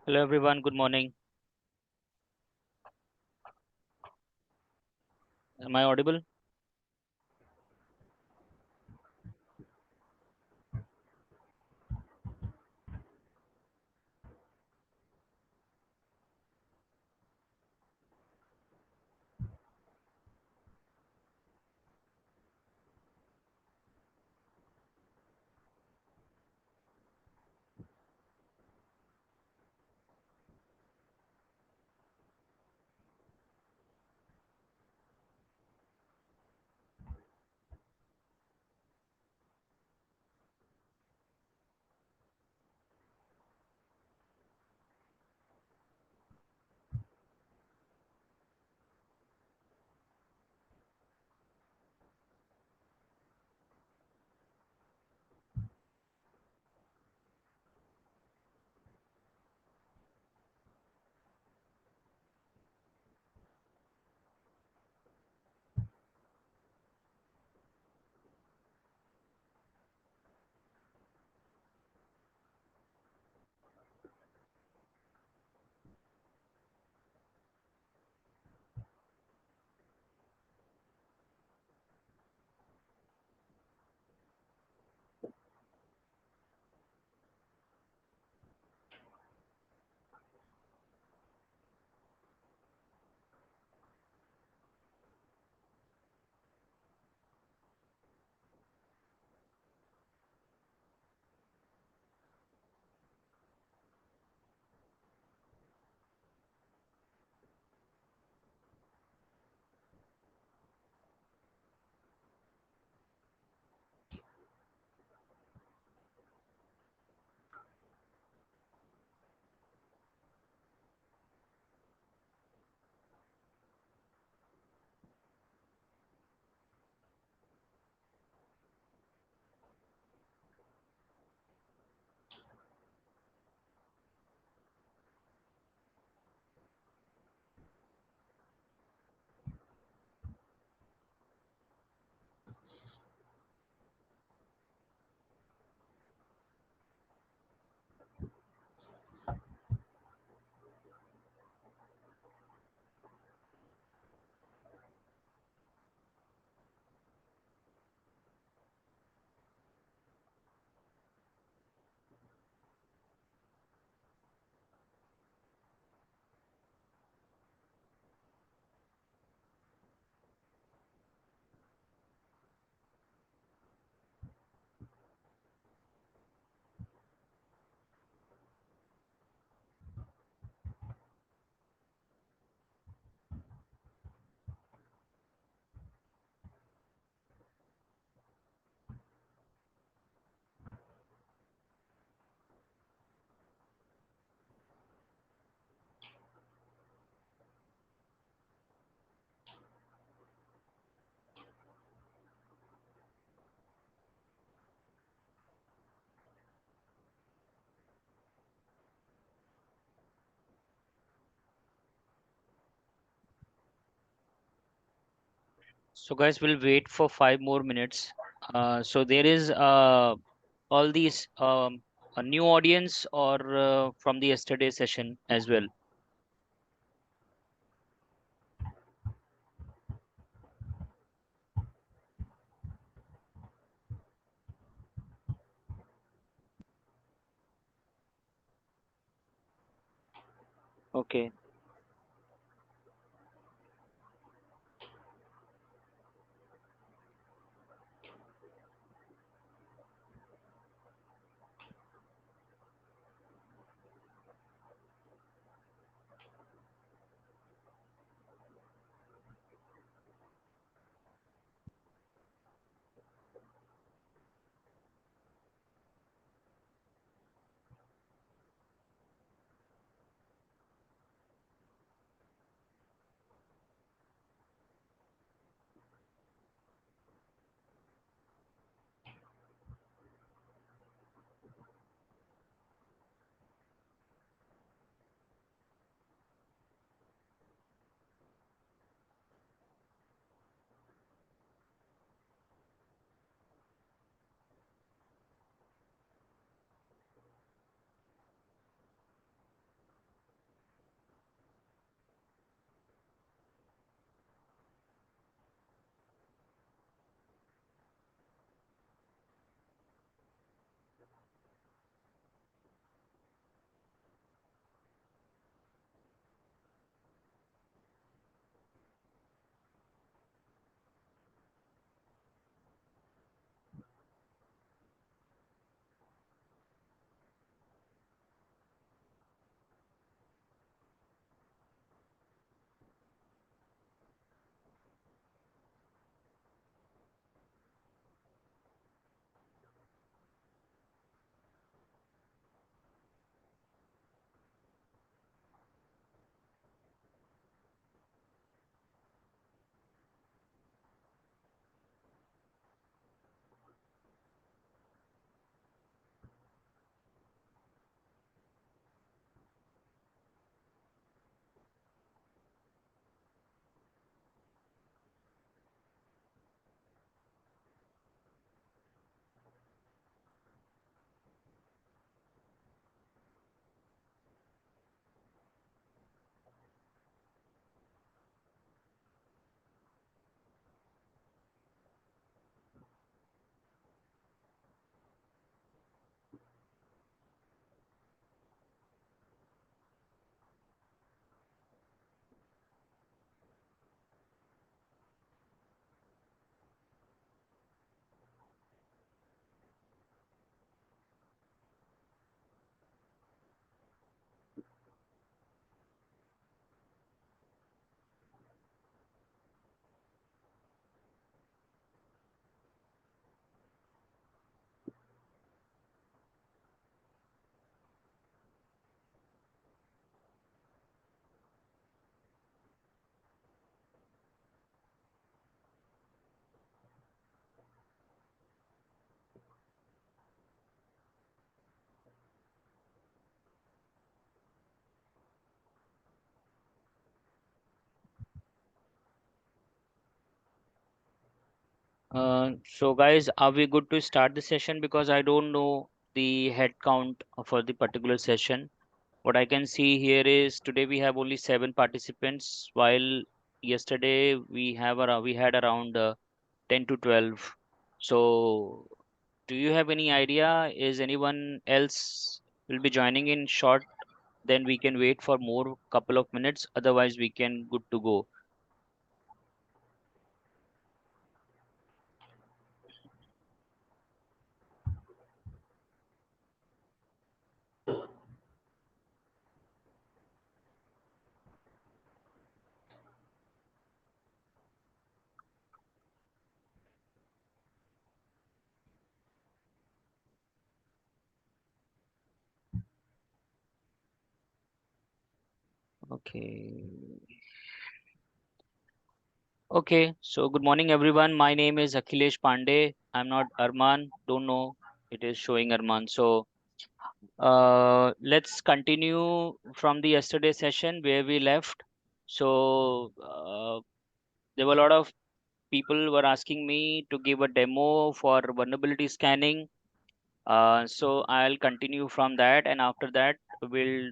Hello everyone, good morning. Am I audible? So guys, we'll wait for 5 more minutes. So there is all these a new audience or from the yesterday session as well. Okay. So guys, are we good to start the session? Because I don't know the head count for the particular session. What I can see here is today we have only 7 participants, while yesterday we had around 10 to 12. So do you have any idea? Is anyone else will be joining in short? Then we can wait for more couple of minutes. Otherwise, we can good to go. Okay. Okay, so good morning everyone. My name is Akhilesh Pandey. I'm not Arman. Don't know. It is showing Arman. So let's continue from the yesterday session where we left. So there were a lot of people were asking me to give a demo for vulnerability scanning. So I'll continue from that, and after that we'll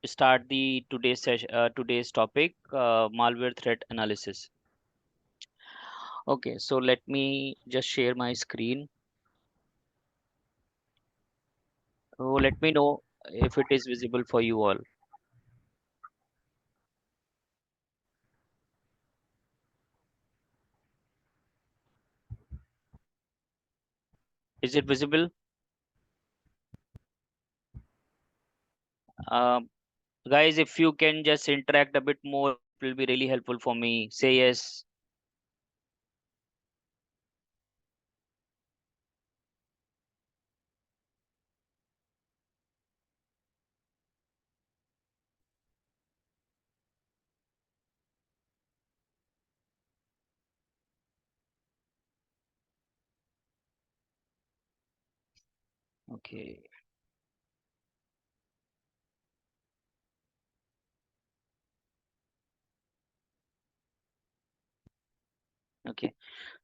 start the today's session, today's topic, malware threat analysis. Okay, so let me just share my screen. Oh, let me know if it is visible for you all. Is it visible? Um, Guys, if you can just interact a bit more, it will be really helpful for me. Say yes. Okay. Okay.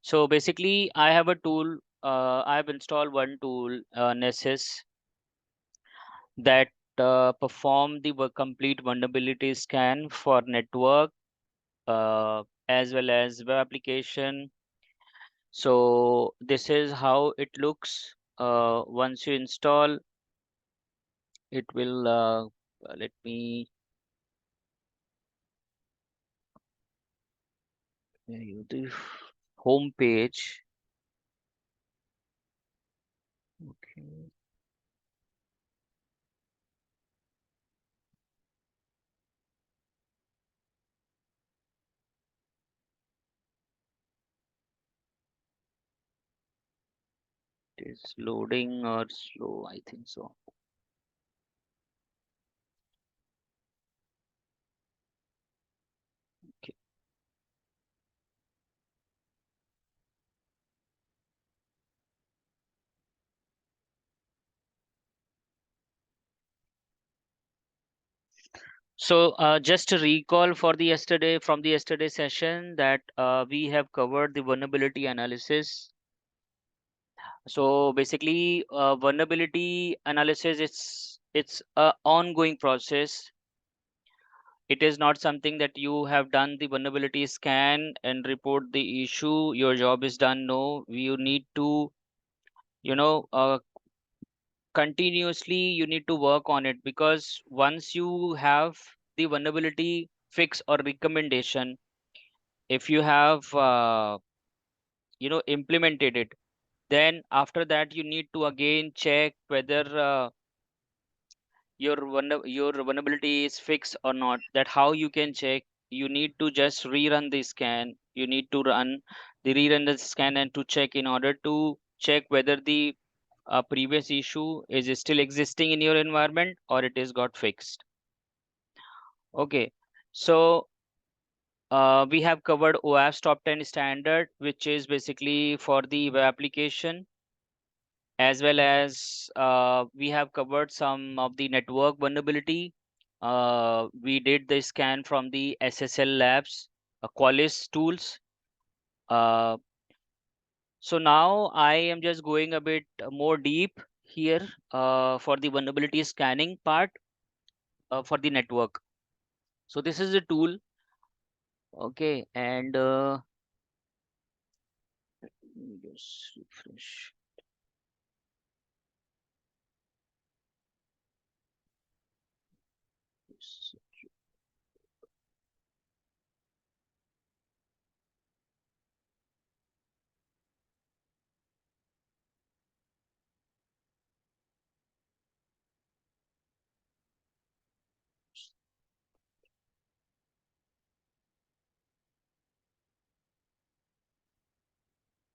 So basically, I have a tool. I have installed one tool, Nessus, that perform the complete vulnerability scan for network as well as web application. So this is how it looks. Once you install, it will let me the home page. Okay, it is loading or slow, I think so. Okay. So just to recall for the yesterday from the yesterday session that we have covered the vulnerability analysis. So basically, vulnerability analysis it's a ongoing process. It is not something that you have done the vulnerability scan and report the issue. Your job is done. No, you need to, you know, continuously you need to work on it, because once you have the vulnerability fix or recommendation, if you have, implemented it, then after that you need to again check whether your vulnerability is fixed or not. That how you can check. You need to just rerun the scan. You need to rerun the scan and to check in order to check whether the previous issue is still existing in your environment or it is got fixed. Okay, so we have covered OAuth's top 10 standard, which is basically for the web application, as well as we have covered some of the network vulnerability. We did the scan from the SSL labs, Qualys tools. Uh, So now I am just going a bit more deep here for the vulnerability scanning part for the network. So this is a tool. Okay, and let me just refresh. This.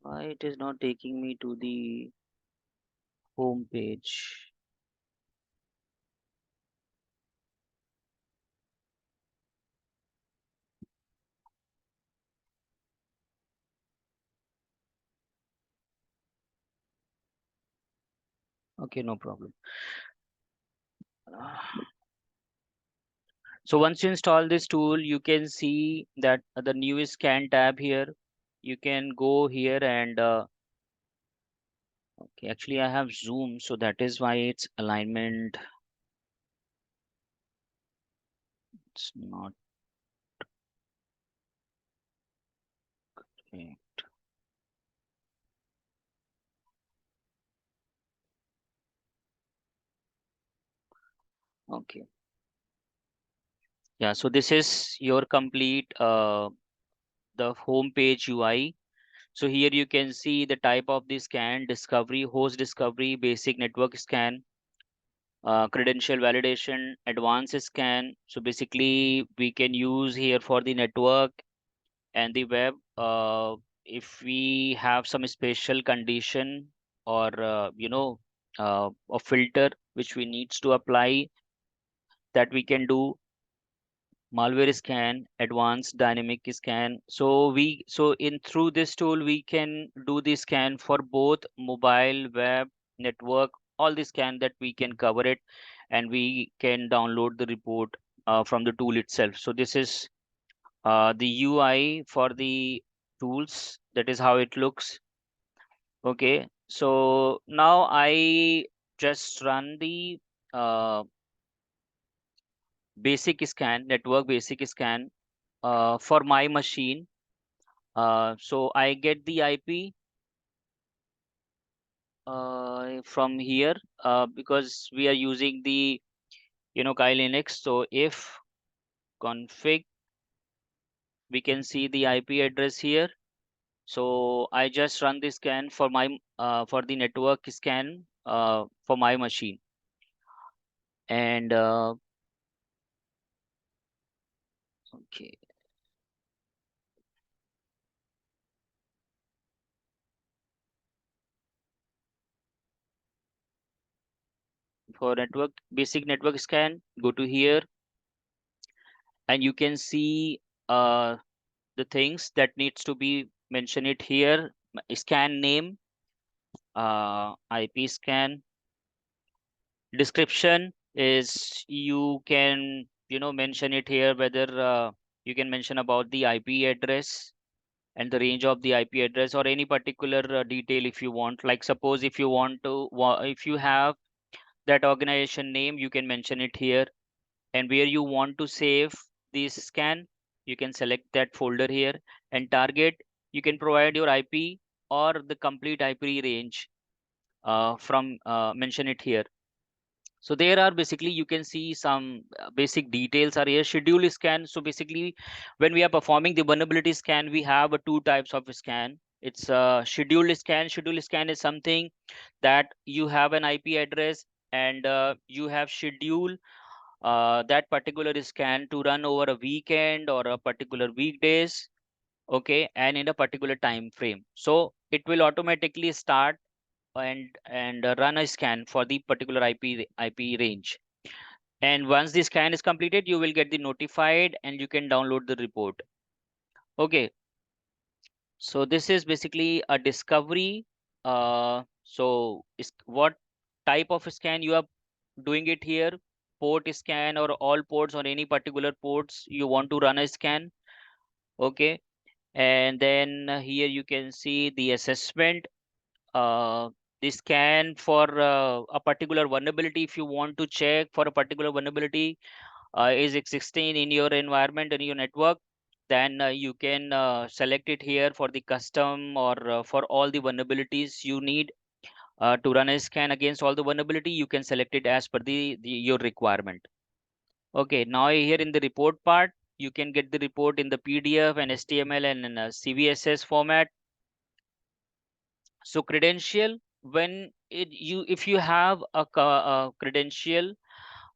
Why it is not taking me to the home page? Okay, no problem. So once you install this tool, you can see that the new scan tab here. You can go here and okay, actually I have zoom, so that is why its alignment it's not okay. Okay. Yeah, so this is your complete the home page UI. So here you can see the type of the scan: discovery, host discovery, basic network scan, credential validation, advanced scan. So basically we can use here for the network and the web if we have some special condition or a filter which we needs to apply, that we can do. Malware scan, advanced dynamic scan. So in through this tool we can do the scan for both mobile, web, network, all the scan that we can cover it, and we can download the report from the tool itself. So this is the UI for the tools. That is how it looks. Okay, so now I just run the uh, basic scan, network basic scan for my machine. So I get the IP from here because we are using the Kyle Linux. So if config, we can see the IP address here. So I just run the scan for my for the network scan for my machine, and okay, for network basic network scan, go to here, and you can see the things that needs to be mentioned it here: scan name, IP scan. Description is you can mention it here whether you can mention about the IP address and the range of the IP address, or any particular detail if you want. Like suppose if you want to if you have that organization name, you can mention it here, and where you want to save this scan, you can select that folder here. And target, you can provide your IP or the complete IP range from mention it here. So there are basically you can see some basic details are here. Schedule scan. So basically when we are performing the vulnerability scan, we have two types of scan. It's a scheduled scan. Scheduled scan is something that you have an IP address, and you have schedule that particular scan to run over a weekend or a particular weekdays, okay, and in a particular time frame. So it will automatically start and run a scan for the particular IP range. And once the scan is completed, you will get the notified and you can download the report. Okay, so this is basically a discovery. So is what type of scan you are doing it here? Port scan or all ports or any particular ports you want to run a scan. Okay, And then here you can see the assessment, uh, the scan for a particular vulnerability. If you want to check for a particular vulnerability is existing in your environment, in your network, then you can select it here for the custom, or for all the vulnerabilities you need to run a scan against all the vulnerability. You can select it as per the your requirement. Okay, now here in the report part, you can get the report in the PDF and HTML and in a CVSS format. So credential, when you if you have a credential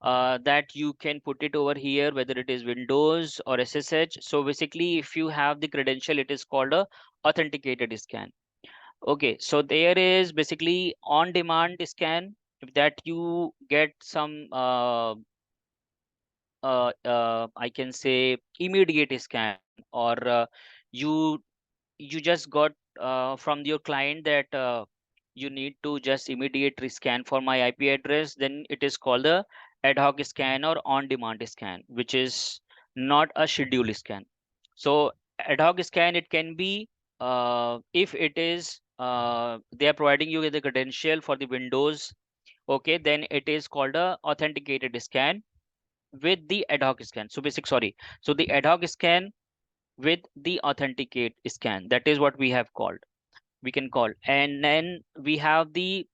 that you can put it over here, whether it is Windows or SSH. So basically, if you have the credential, it is called a authenticated scan. Okay, so there is basically on-demand scan that you get some I can say immediate scan, or you you just got from your client that you need to just immediate scan for my IP address, then it is called the ad hoc scan or on-demand scan, which is not a scheduled scan. So ad hoc scan, it can be if it is they are providing you with the credential for the Windows, okay, then it is called a authenticated scan with the ad hoc scan. So basic, sorry. So the ad hoc scan with the authenticate scan, that is what we have called, we can call. And then we have the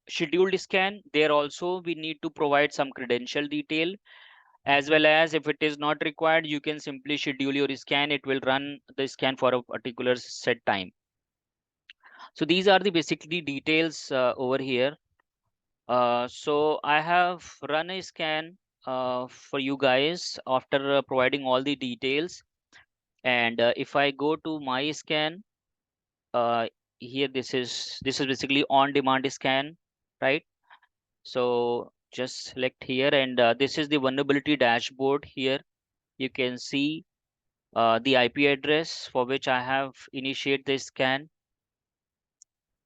scheduled scan. There also we need to provide some credential detail, as well as if it is not required, you can simply schedule your scan. It will run the scan for a particular set time. So these are the basically details over here. So I have run a scan for you guys after providing all the details. And if I go to my scan, uh, here this is basically on demand scan, right? So just select here, and this is the vulnerability dashboard. Here you can see the IP address for which I have initiate the scan.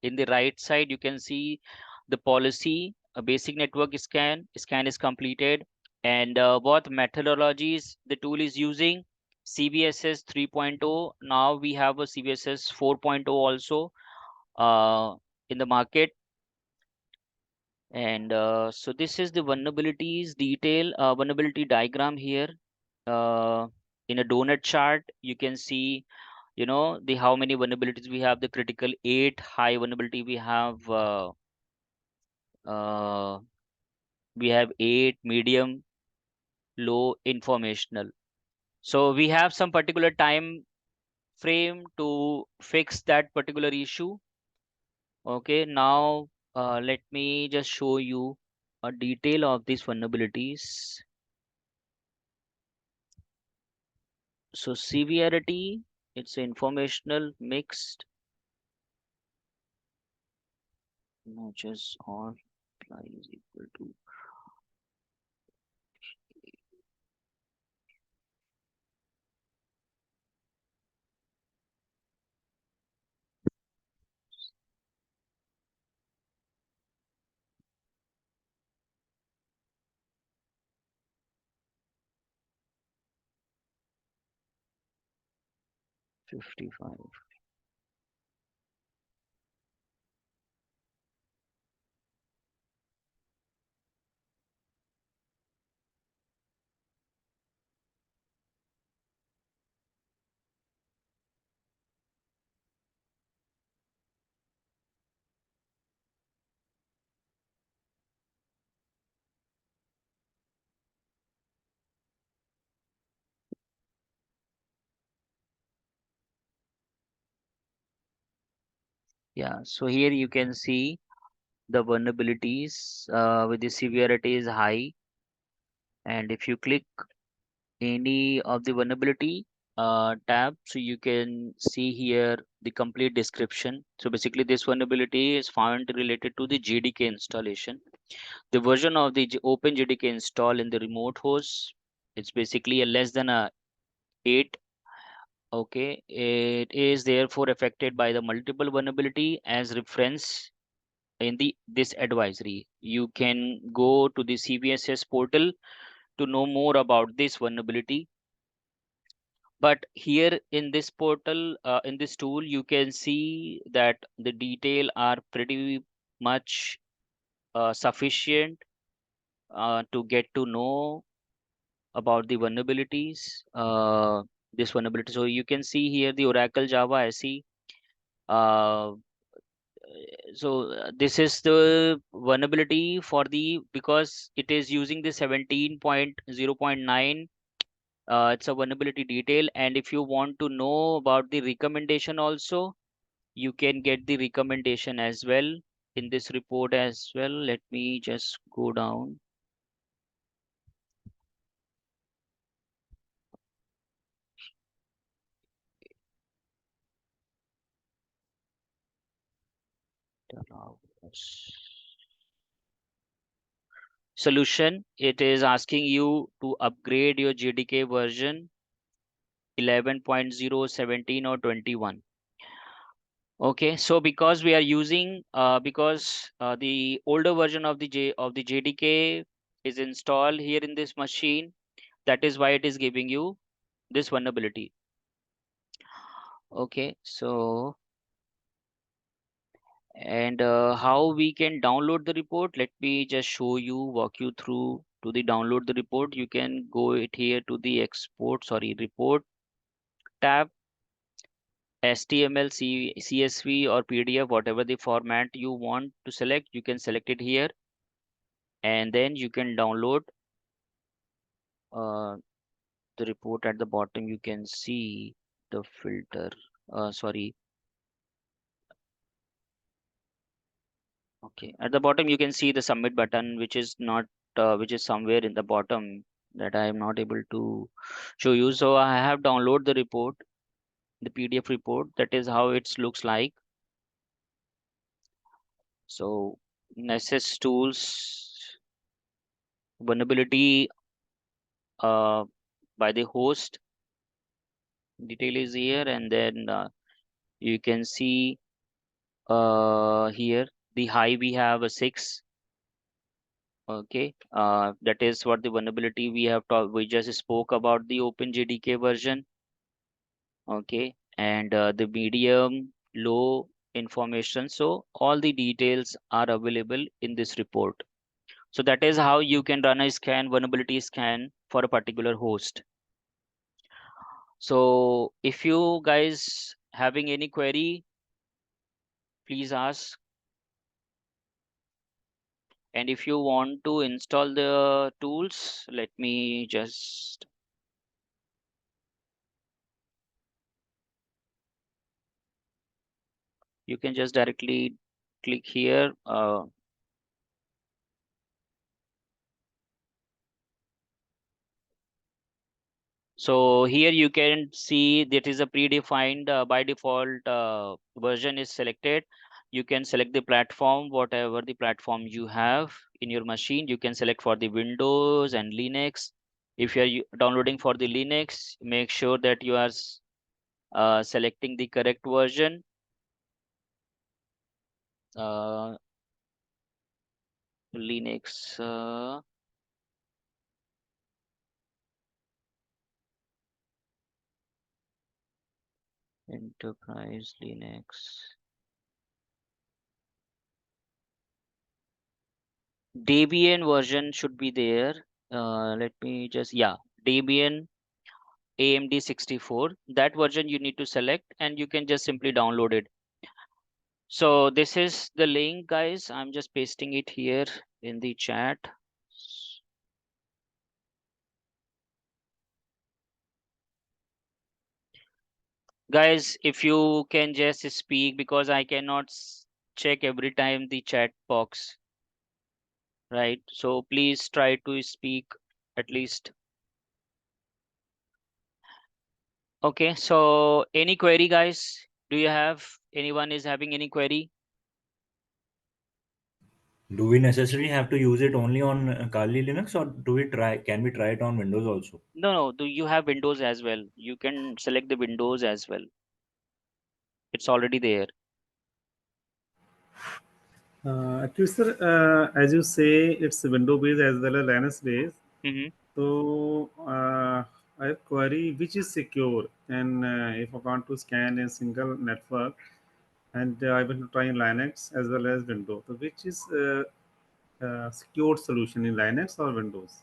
In the right side you can see the policy, a basic network scan is completed, and what methodologies the tool is using. CVSS 3.0, now we have a CVSS 4.0 also in the market. And so this is the vulnerabilities detail, vulnerability diagram here. uh, in a donut chart you can see, you know, the how many vulnerabilities we have. The critical 8, high vulnerability uh, we have 8, medium, low, informational. So we have some particular time frame to fix that particular issue. Okay, now let me just show you a detail of these vulnerabilities. So severity, it's informational, mixed, notches or is equal to 55. Yeah, so here you can see the vulnerabilities with the severity is high. And if you click any of the vulnerability tab, so you can see here the complete description. So basically this vulnerability is found related to the JDK installation. The version of the open JDK install in the remote host, it's basically a less than a 8. Okay, it is therefore affected by the multiple vulnerability as reference in the this advisory. You can go to the CVSS portal to know more about this vulnerability. But here in this portal, in this tool, you can see that the detail are pretty much sufficient to get to know about the vulnerabilities. This vulnerability. So you can see here the Oracle Java SE. Uh, this is the vulnerability for the, because it is using the 17.0.9. It's a vulnerability detail, and if you want to know about the recommendation also, you can get the recommendation as well in this report as well. Let me just go down. Solution, it is asking you to upgrade your JDK version 11.0, 17 or 21. Okay, so because we are using because the older version of the JDK is installed here in this machine, that is why it is giving you this vulnerability. Okay, so and how we can download the report, let me just show you, walk you through to the download the report. You can go it here to the report tab, HTML, CSV or PDF, whatever the format you want to select, you can select it here, and then you can download uh, the report. At the bottom you can see the filter, sorry, okay, at the bottom you can see the submit button, which is not which is somewhere in the bottom that I am not able to show you. So I have downloaded the report, the PDF report. That is how it looks like. So Nessus tools vulnerability by the host detail is here, and then you can see here the high we have a 6. Okay, that is what the vulnerability we have talked. We just spoke about the OpenJDK version. Okay, and the medium, low information. So all the details are available in this report. So that is how you can run a scan, vulnerability scan for a particular host. So if you guys having any query, please ask. And if you want to install the tools, let me just, you can just directly click here. So here you can see that is a predefined by default version is selected. You can select the platform, whatever the platform you have in your machine. You can select for the Windows and Linux. If you are downloading for the Linux, make sure that you are selecting the correct version. Uh, Linux. Enterprise Linux. Debian version should be there. Let me just, yeah, Debian AMD 64. That version you need to select, and you can just simply download it. So this is the link, guys. I'm just pasting it here in the chat. Guys, if you can just speak, because I cannot check every time the chat box, right? So please try to speak at least. Okay, so any query, guys? Do you have, anyone is having any query? Do we necessarily have to use it only on Kali Linux, or do we try? Can we try it on Windows also? No, no, do you have Windows as well? You can select the Windows as well. It's already there. Actually, sir, as you say, it's window based as well as Linux based. Mm-hmm. So I have query which is secure, and if I want to scan a single network, and I want to try in Linux as well as Windows, so which is secured solution in Linux or Windows?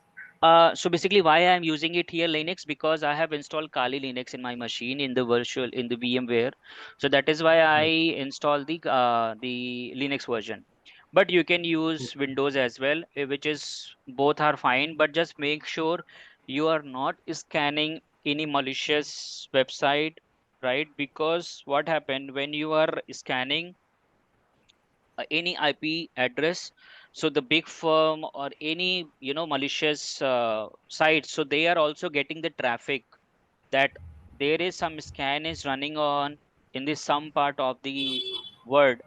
So basically, why I'm using it here Linux, because I have installed Kali Linux in my machine in the virtual in the VMware. So that is why I Right. install the Linux version. But you can use Windows as well, which is both are fine. But just make sure you are not scanning any malicious website, right? Because what happened when you are scanning any IP address, so the big firm or any malicious site, so they are also getting the traffic that there is some scan is running on in this some part of the world.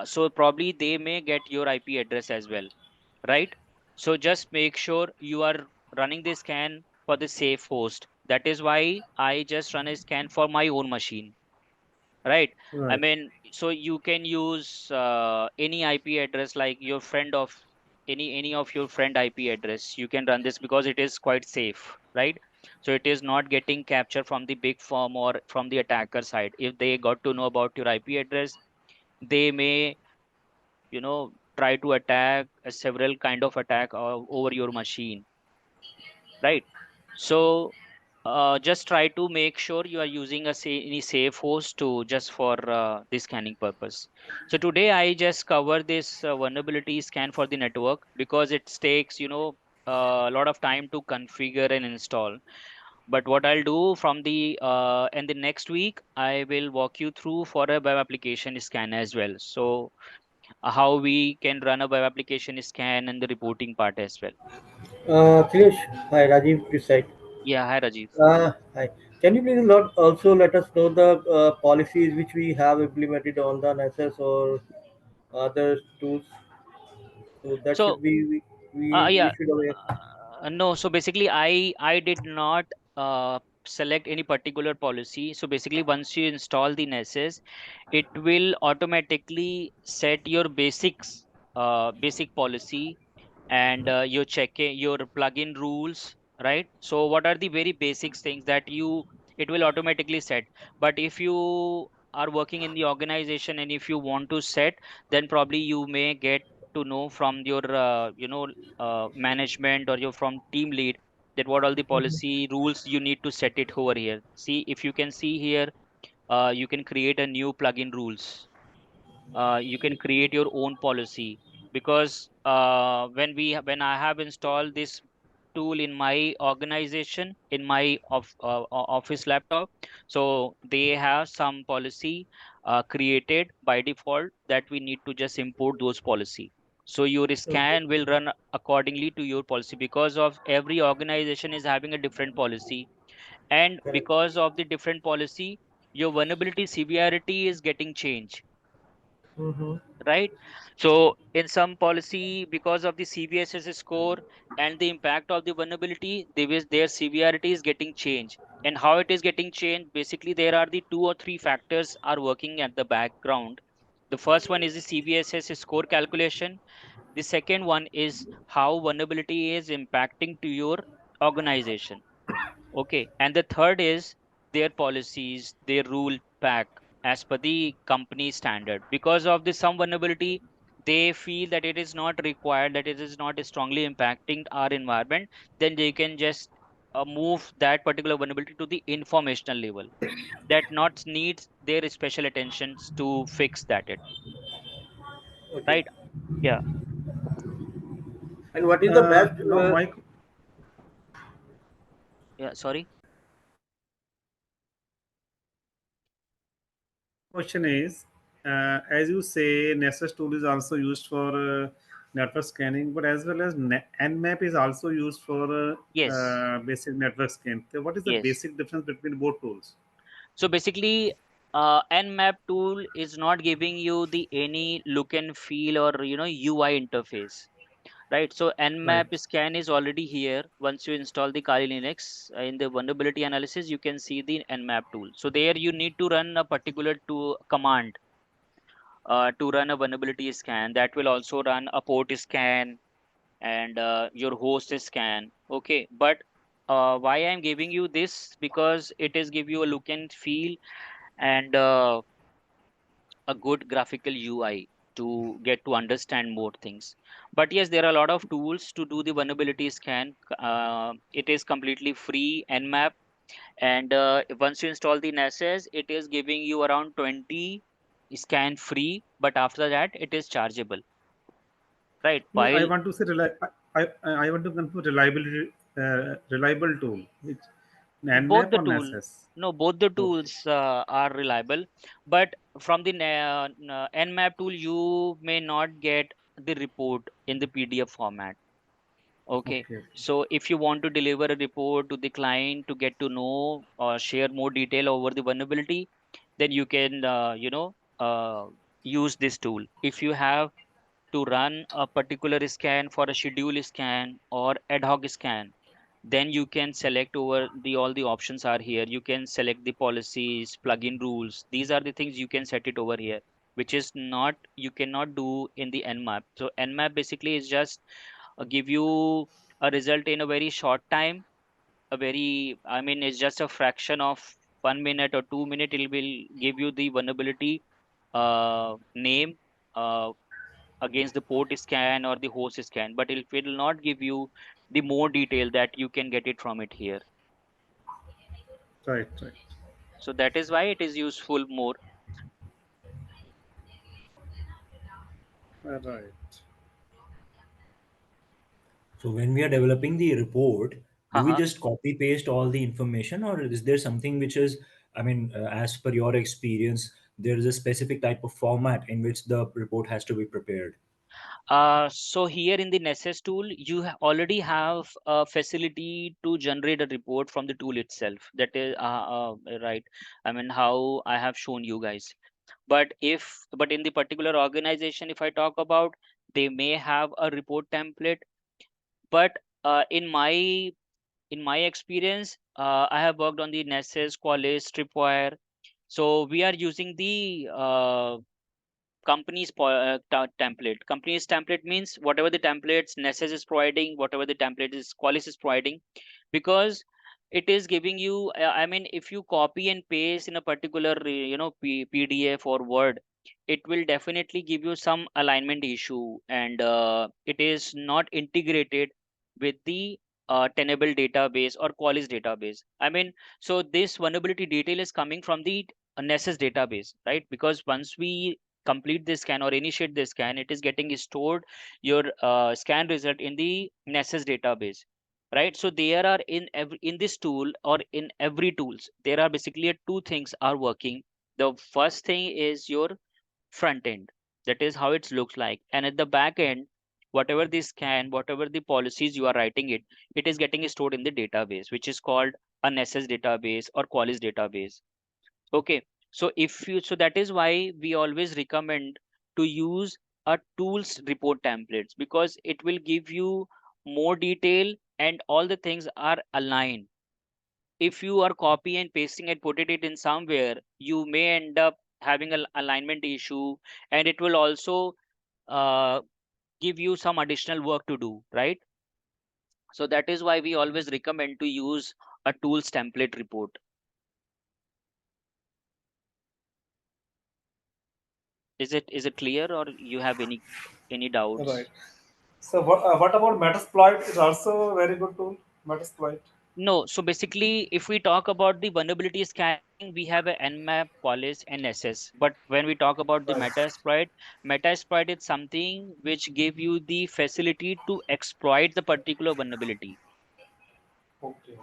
So probably they may get your IP address as well, right? So just make sure you are running the scan for the safe host. That is why I just run a scan for my own machine, right? I Right. mean, so you can use any IP address like your friend of any of your friend IP address. You can run this because it is quite safe, right? So it is not getting captured from the big firm or from the attacker side. If they got to know about your IP address, they may try to attack several kind of attack over your machine, right? So just try to make sure you are using any safe host to just for the scanning purpose. So today I just cover this vulnerability scan for the network because it takes a lot of time to configure and install. But what I'll do from the and the next week I will walk you through for a web application scan as well. So how we can run a web application scan and the reporting part as well. Akhilesh, hi, Rajiv this side. Yeah, hi Rajiv. Hi. Can you please also let us know the policies which we have implemented on the NSS or other tools? So that So should be we yeah. should aware. No, so basically, I did not select any particular policy. So basically, once you install the NSS, it will automatically set your basic policy and your your plugin rules, right? So what are the very basic things that it will automatically set. But if you are working in the organization and if you want to set, then probably you may get to know from your management or your from team lead that what all the Mhm. policy rules you need to set it over here. See, if you can see here, you can create a new plugin rules. You can create your own policy because when I have installed this tool in my organization in my office laptop, so they have some policy created by default that we need to just import those policy. So your Okay. scan will run accordingly to your policy because of every organization is having a different policy, and Correct. because of the different policy your vulnerability severity is getting changed, Mm-hmm. right? So in some policy, because of the CVSS score and the impact of the vulnerability, their severity is getting changed. And how it is getting changed, basically there are the two or three factors are working at the background. The first one is the CVSS score calculation. The second one is how vulnerability is impacting to your organization. Okay. And the third is their policies, their rule pack as per the company standard. Because of this some vulnerability, they feel that it is not required, that it is not strongly impacting our environment, then they can just move that particular vulnerability to the informational level that not needs their special attentions to fix that it, Okay. right? Yeah. And what is the best? Now my Yeah, sorry. question is, as you say, Nessus tool is also used for network scanning, but as well as Nmap is also used for Yes. basic network scan. So what is the Yes. basic difference between both tools? So basically, Nmap tool is not giving you the any look and feel or UI interface, right? So Right. Nmap scan is already here. Once you install the Kali Linux in the vulnerability analysis, you can see the Nmap tool. So there you need to run a particular to command to run a vulnerability scan. That will also run a port scan and your host scan. Okay, but why I'm giving you this, because it is give you a look and feel and a good graphical UI to get to understand more things. But yes, there are a lot of tools to do the vulnerability scan. It is completely free Nmap, and once you install the NSS, it is giving you around 20 scan free, but after that it is chargeable, right? No, I While want to say I want to confirm reliability, reliable tool, which both Nmap the or tool, NASS. no, both the Okay, tools are reliable, but from the Nmap tool you may not get the report in the PDF format. Okay, okay, okay. so if you want to deliver a report to the client to get to know or share more detail over the vulnerability, then you can use this tool. If you have to run a particular scan for a schedule scan or ad hoc scan, then you can select over the all the options are here. You can select the policies, plugin rules. These are the things you can set it over here, which is not you cannot do in the Nmap. So Nmap basically is just give you a result in a very short time. A very, I mean, it's just a fraction of 1 minute or 2 minute. It will give you the vulnerability name uh, against the port scan or the host scan, but it will not give you the more detail that you can get it from it here. Right, right. So that is why it is useful more. Right. So when we are developing the report, do we Haha. just copy paste all the information, or is there something which is, I mean, as per your experience, there is a specific type of format in which the report has to be prepared? So here in the Nessus tool, you already have a facility to generate a report from the tool itself. That is right. I mean, how I have shown you guys. But in the particular organization, if I talk about, they may have a report template. But in my experience, I have worked on the Nessus, Qualys, Tripwire. So we are using the template. Company's template means whatever the templates Nessus is providing, whatever the template is Qualys is providing, because it is giving you. I mean, if you copy and paste in a particular PDF or Word, it will definitely give you some alignment issue, and it is not integrated with the Tenable database or Qualys database. I mean, so this vulnerability detail is coming from the Nessus database, right? Because once we complete this scan or initiate this scan, it is getting stored your scan result in the Nessus database, right? So there are in this tool or in every tools, there are basically two things are working. The first thing is your front end. That is how it looks like, and at the back end, whatever the scan, whatever the policies you are writing it is getting stored in the database, which is called a Nessus database or Qualys database. Okay, so that is why we always recommend to use a tools report templates, because it will give you more detail and all the things are aligned. If you are copy and pasting and putting it in somewhere, you may end up having an alignment issue, and it will also uh, give you some additional work to do, right? So that is why we always recommend to use a tools template report. Is it clear, or you have any Right. doubts? So what about Metasploit is also a very good tool. Metasploit. No, so basically, if we talk about the vulnerability scanning, we have a Nmap, Qualys, and SS. But when we talk about the Right. Metasploit is something which give you the facility to exploit the particular vulnerability, Okay.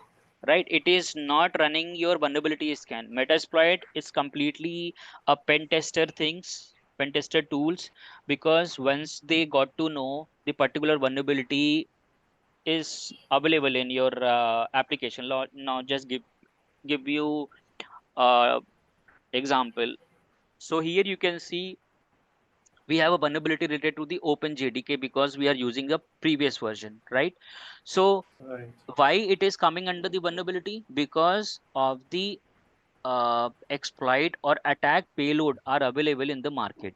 right? It is not running your vulnerability scan. Metasploit is completely a pen tester pen tester tools, because once they got to know the particular vulnerability is available in your application. Now just give you example. So here you can see we have a vulnerability related to the OpenJDK because we are using the previous version, right? So Right. why it is coming under the vulnerability? Because of the exploit or attack payload are available in the market.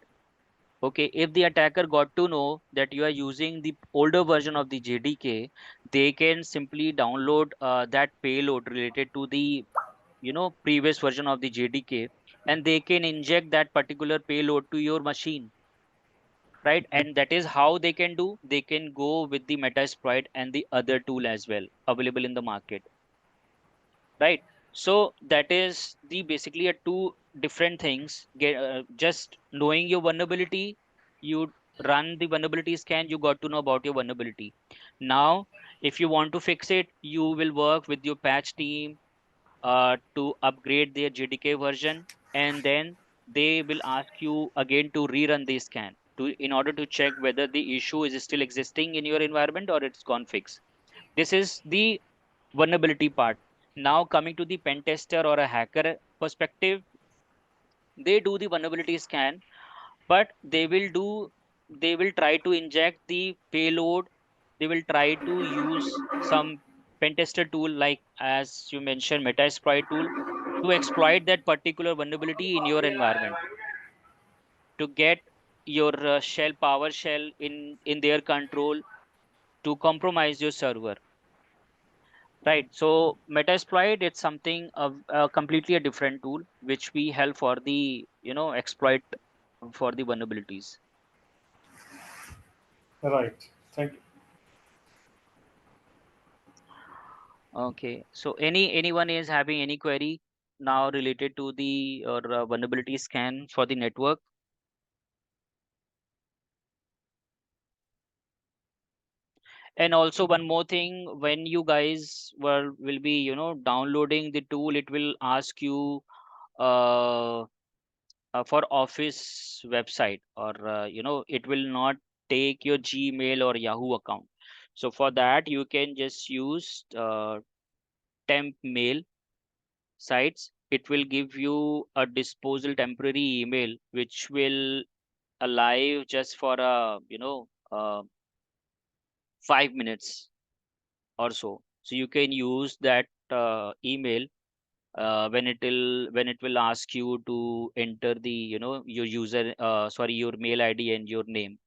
Okay, if the attacker got to know that you are using the older version of the JDK, they can simply download that payload related to the previous version of the JDK, and they can inject that particular payload to your machine, right? And that is how they can do. They can go with the Metasploit and the other tool as well available in the market, right? So that is the basically a two different things. Just knowing your vulnerability, you run the vulnerability scan, you got to know about your vulnerability. Now, if you want to fix it, you will work with your patch team to upgrade their JDK version, and then they will ask you again to rerun the scan to in order to check whether the issue is still existing in your environment or it's gone fixed. This is the vulnerability part. Now coming to the pen tester or a hacker perspective, they do the vulnerability scan, but they will try to inject the payload. They will try to use some pen tester tool like as you mentioned Metasploit tool to exploit that particular vulnerability in your environment to get your shell power shell in their control to compromise your server. Right. So Metasploit, it's something of completely a different tool which we help for the exploit for the vulnerabilities. Right. Thank you. Okay. So anyone is having any query now related to the or vulnerability scan for the network? And also one more thing, when you guys will be downloading the tool, it will ask you uh, for Office website or it will not take your Gmail or Yahoo account. So for that you can just use temp mail sites. It will give you a disposal temporary email which will alive just for a 5 minutes or so. So you can use that email when it will ask you to enter the your user sorry your mail ID and your name.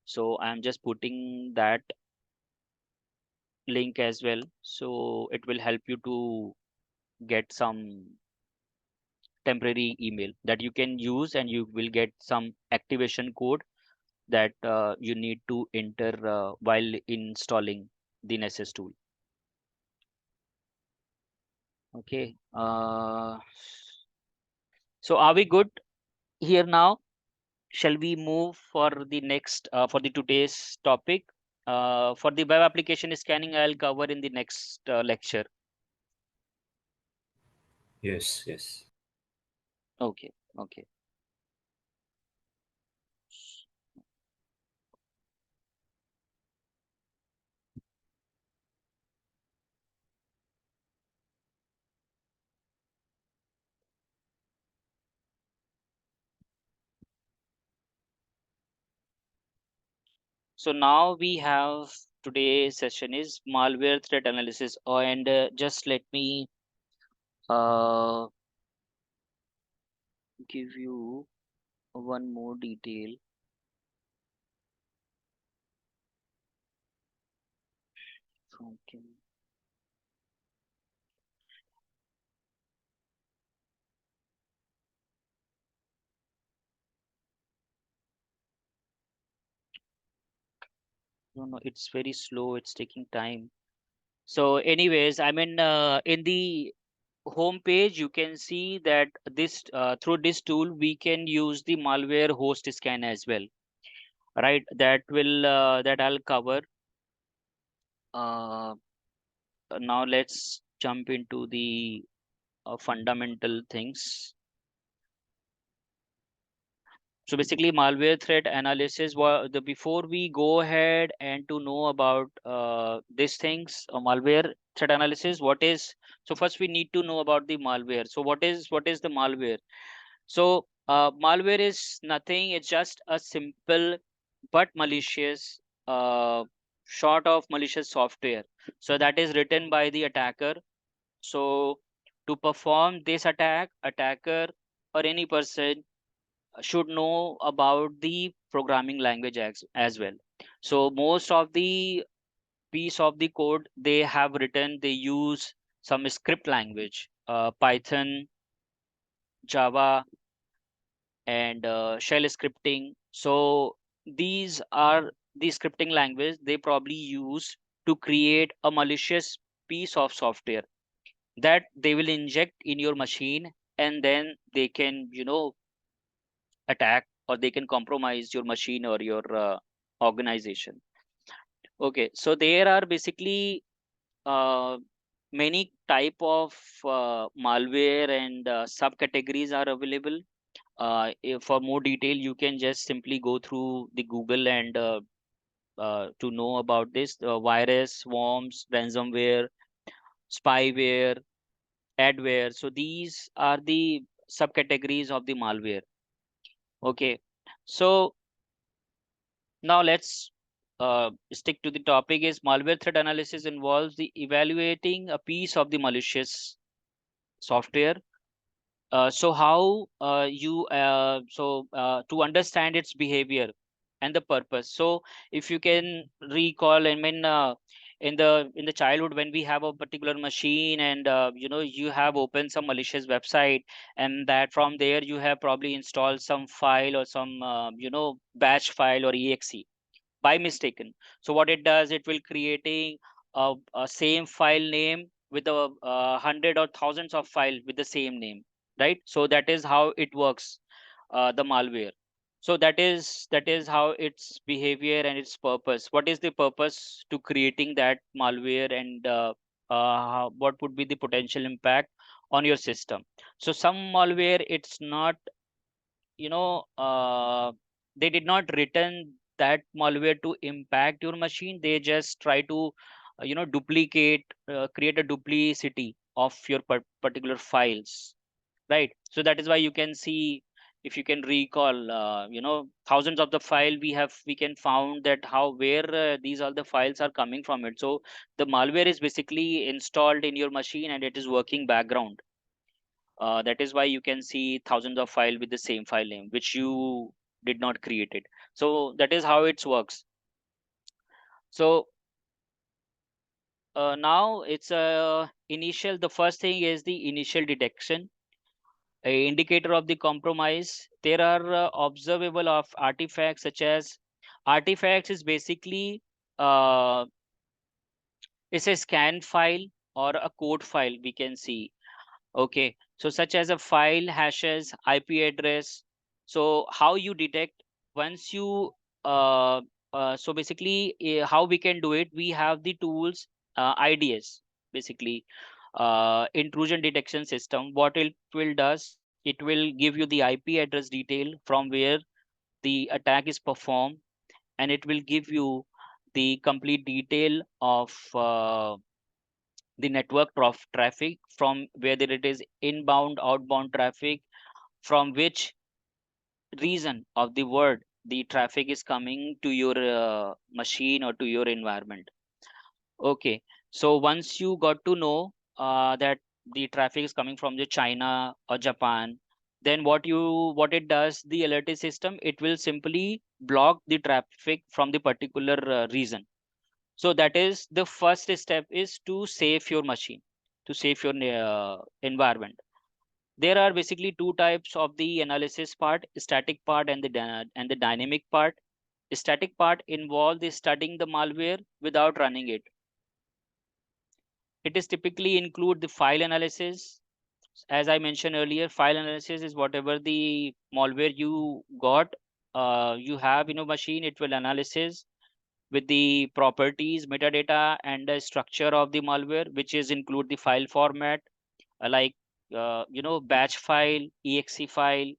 So I'm just putting that link as well, so it will help you to get some temporary email that you can use, and you will get some activation code that you need to enter while installing the Nessus tool. Okay, so are we good here now? Shall we move for the next for the today's topic? For the web application scanning, I'll cover in the next lecture. Yes, yes. Okay, okay. So now we have today's session is malware threat analysis. Oh, and just let me uh, give you one more detail. Okay. No, no, it's very slow. It's taking time. So, anyways, I mean, in the home page, you can see that this through this tool we can use the malware host scan as well, right? That I'll cover. Uh, Now let's jump into the fundamental things. So basically, malware threat analysis. The before we go ahead and to know about these things, malware threat analysis. What is so first we need to know about the malware. So what is the malware? So malware is nothing. It's just a simple but malicious sort of malicious software. So that is written by the attacker. So to perform this attack, attacker or any person should know about the programming language as well. So most of the piece of the code they have written, they use some script language, Python, Java, and shell scripting. So these are the scripting language they probably use to create a malicious piece of software that they will inject in your machine, and then they can, attack, or they can compromise your machine or your organization. Okay, so there are basically uh, many type of malware and subcategories are available. If for more detail, you can just simply go through the Google and to know about this virus, worms, ransomware, spyware, adware. So these are the subcategories of the malware. Okay, so now let's stick to the topic. Is malware threat analysis involves the evaluating a piece of the malicious software. So how you to understand its behavior and the purpose. So if you can recall, I mean, in the childhood, when we have a particular machine and you have opened some malicious website, and that from there you have probably installed some file or some batch file or exe by mistaken. So what it does, it will creating a same file name with a hundred or thousands of file with the same name, right? So that is how it works, the malware. So that is how its behavior and its purpose. What is the purpose to creating that malware, and what would be the potential impact on your system? So some malware, it's not, you know uh, they did not return that malware to impact your machine. They just try to duplicate, create a duplicity of your particular files, right? So that is why you can see, if you can recall, thousands of the file we can found that how where these all the files are coming from it. So the malware is basically installed in your machine and it is working background. That is why you can see thousands of file with the same file name which you did not create it. So that is how it works. So now it's initial, the first thing is the initial detection, a indicator of the compromise. There are observable of artifacts, such as artifacts is basically uh, it's a scan file or a code file we can see. Okay, so such as a file hashes, IP address. So how you detect once you so basically how we can do it? We have the tools, IDS, basically intrusion detection system. What it will does? It will give you the IP address detail from where the attack is performed, and it will give you the complete detail of the network traffic, from whether it is inbound, outbound traffic, from which reason of the word the traffic is coming to your machine or to your environment. Okay, so once you got to know that the traffic is coming from the China or Japan, then what it does, the alert system, it will simply block the traffic from the particular region. So that is the first step, is to save your machine, to save your environment. There are basically two types of the analysis part: static part and the dynamic part. Static part involves the studying the malware without running it. It is typically include the file analysis. As I mentioned earlier, file analysis is whatever the malware you got, you have in a machine, it will analysis with the properties, metadata, and the structure of the malware, which is include the file format, like batch file, exe file.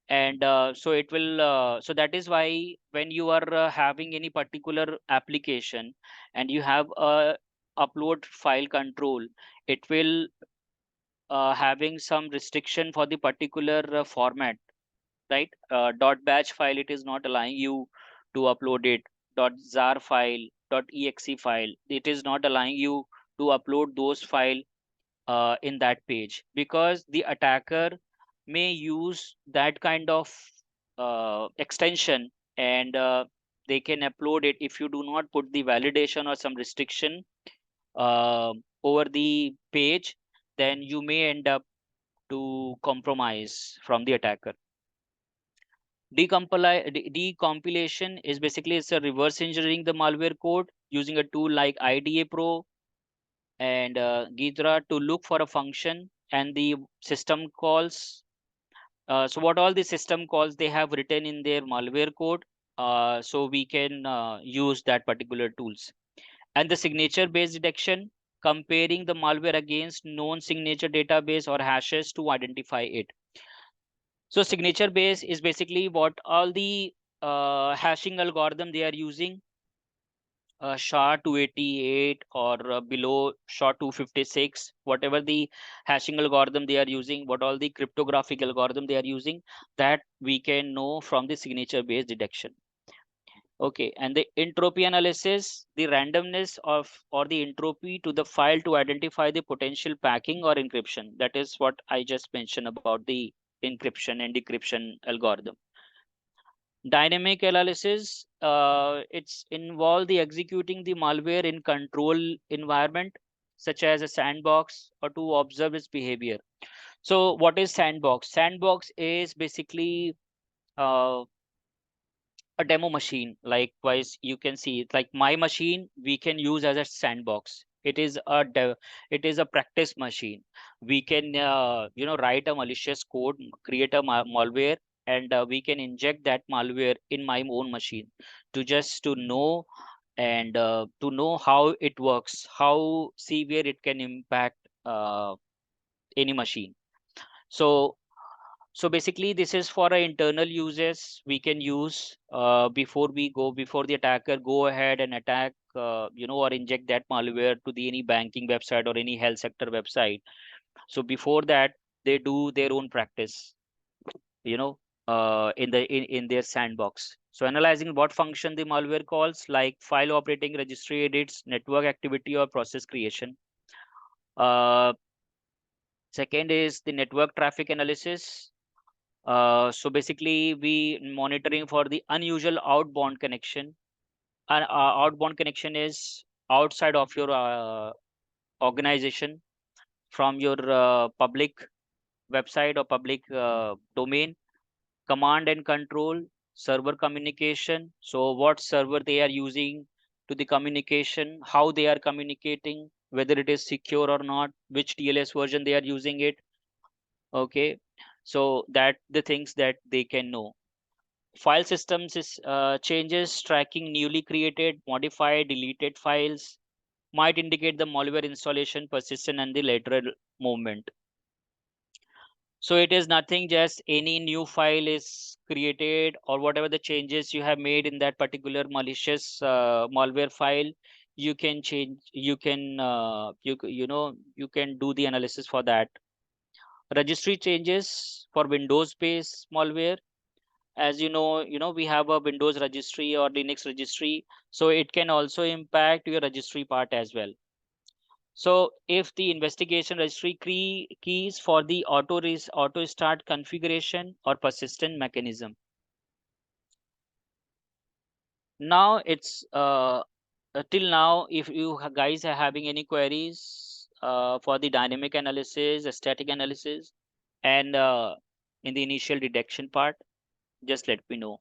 And so it will so that is why when you are having any particular application and you have a upload file control, it will having some restriction for the particular format, right? Dot batch file, it is not allowing you to upload it. Dot zar file, dot exe file, it is not allowing you to upload those file in that page, because the attacker may use that kind of extension, and they can upload it. If you do not put the validation or some restriction over the page, then you may end up to compromise from the attacker. Decompilation is basically it's a reverse engineering the malware code using a tool like IDA Pro and Ghidra to look for a function and the system calls. So what all the system calls they have written in their malware code, so we can use that particular tools. And the signature based detection, comparing the malware against known signature database or hashes to identify it. So signature base is basically what all the hashing algorithm they are using, SHA-288 or below SHA-256, whatever the hashing algorithm they are using, what all the cryptographic algorithm they are using, that we can know from the signature based detection. Okay, and the entropy analysis, the randomness of or the entropy to the file to identify the potential packing or encryption. That is what I just mentioned about the encryption and decryption algorithm. Dynamic analysis, it's involve the executing the malware in control environment, such as a sandbox, or to observe its behavior. So what is sandbox? Sandbox is basically uh, a demo machine. Likewise, you can see it like my machine we can use as a sandbox. It is a practice machine. We can write a malicious code, create a malware, and we can inject that malware in my own machine to just to know, and to know how it works, how severe it can impact any machine. So basically, this is for our internal uses we can use before the attacker go ahead and attack, or inject that malware to the any banking website or any health sector website. So before that, they do their own practice, you know, in their sandbox. So analyzing what function the malware calls, like file operating, registry edits, network activity, or process creation. Uh, Second is the network traffic analysis. So basically, we monitoring for the unusual outbound connection. And outbound connection is outside of your organization, from your public website or public domain. Command and control, server communication. So what server they are using to the communication, how they are communicating, whether it is secure or not, which TLS version they are using it. Okay, so that the things that they can know. File systems is changes, tracking newly created, modified, deleted files, might indicate the malware installation, persistent, and the lateral movement. So it is nothing, just any new file is created or whatever the changes you have made in that particular malicious malware file, you can change, you can you can do the analysis for that. Registry changes for Windows based malware, as we have a Windows registry or Linux registry, so it can also impact your registry part as well. So if the investigation registry keys for the auto start configuration or persistent mechanism. Now it's till now, if you guys are having any queries for the dynamic analysis, static analysis, and in the initial detection part, just let me know.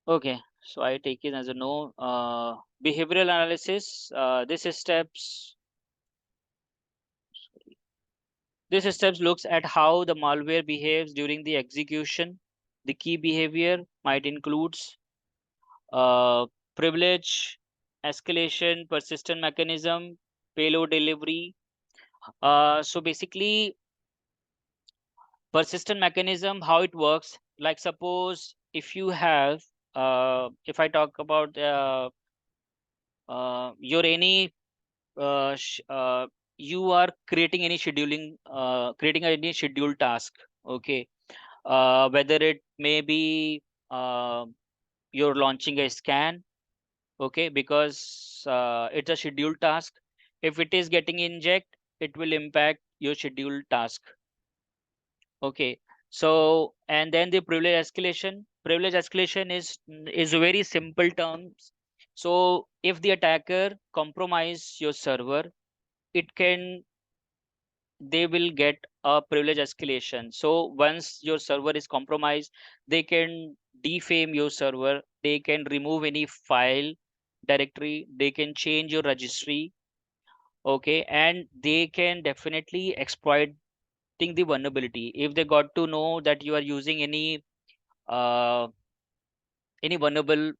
Okay, so I take it as a no. Behavioral analysis. This steps looks at how the malware behaves during the execution. The key behavior might includes uh, privilege, escalation, persistent mechanism, payload delivery. So basically, persistent mechanism, how it works. Like suppose if you have, if I talk about your any uh, sh- uh, you are creating any scheduling, creating any scheduled task. Okay, whether it may be uh, you're launching a scan. Okay, because it's a scheduled task. If it is getting inject, it will impact your scheduled task. Okay, so and then the privilege escalation. Privilege escalation is a very simple terms. So if the attacker compromise your server, it can they will get a privilege escalation. So once your server is compromised, they can defame your server, they can remove any file directory, they can change your registry. Okay, and they can definitely exploiting the vulnerability if they got to know that you are using uh, any vulnerable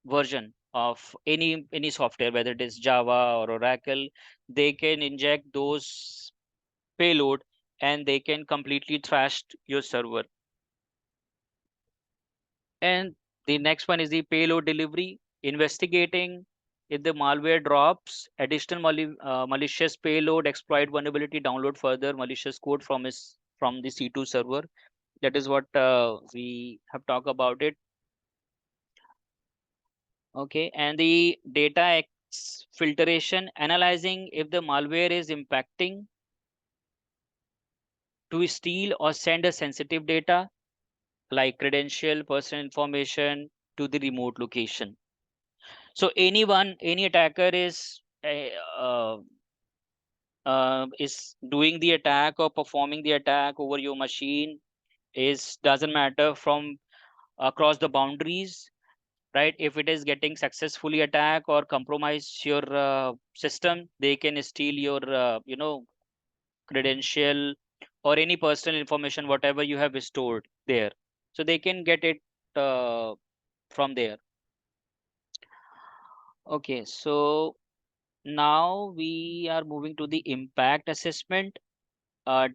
version of any software, whether it is Java or Oracle. They can inject those payload and they can completely trash your server. And the next one is the payload delivery, investigating if the malware drops additional malicious payload, exploit vulnerability, download further malicious code from the C2 server. That is what we have talked about it. Okay, and the data filtration, analyzing if the malware is impacting to steal or send a sensitive data like credential, personal information to the remote location. So any attacker is doing the attack or performing the attack over your machine is doesn't matter from across the boundaries, right? If it is getting successfully attack or compromise your system, they can steal your credential or any personal information whatever you have stored there. So they can get it uh, from there. Okay, so now we are moving to the impact assessment.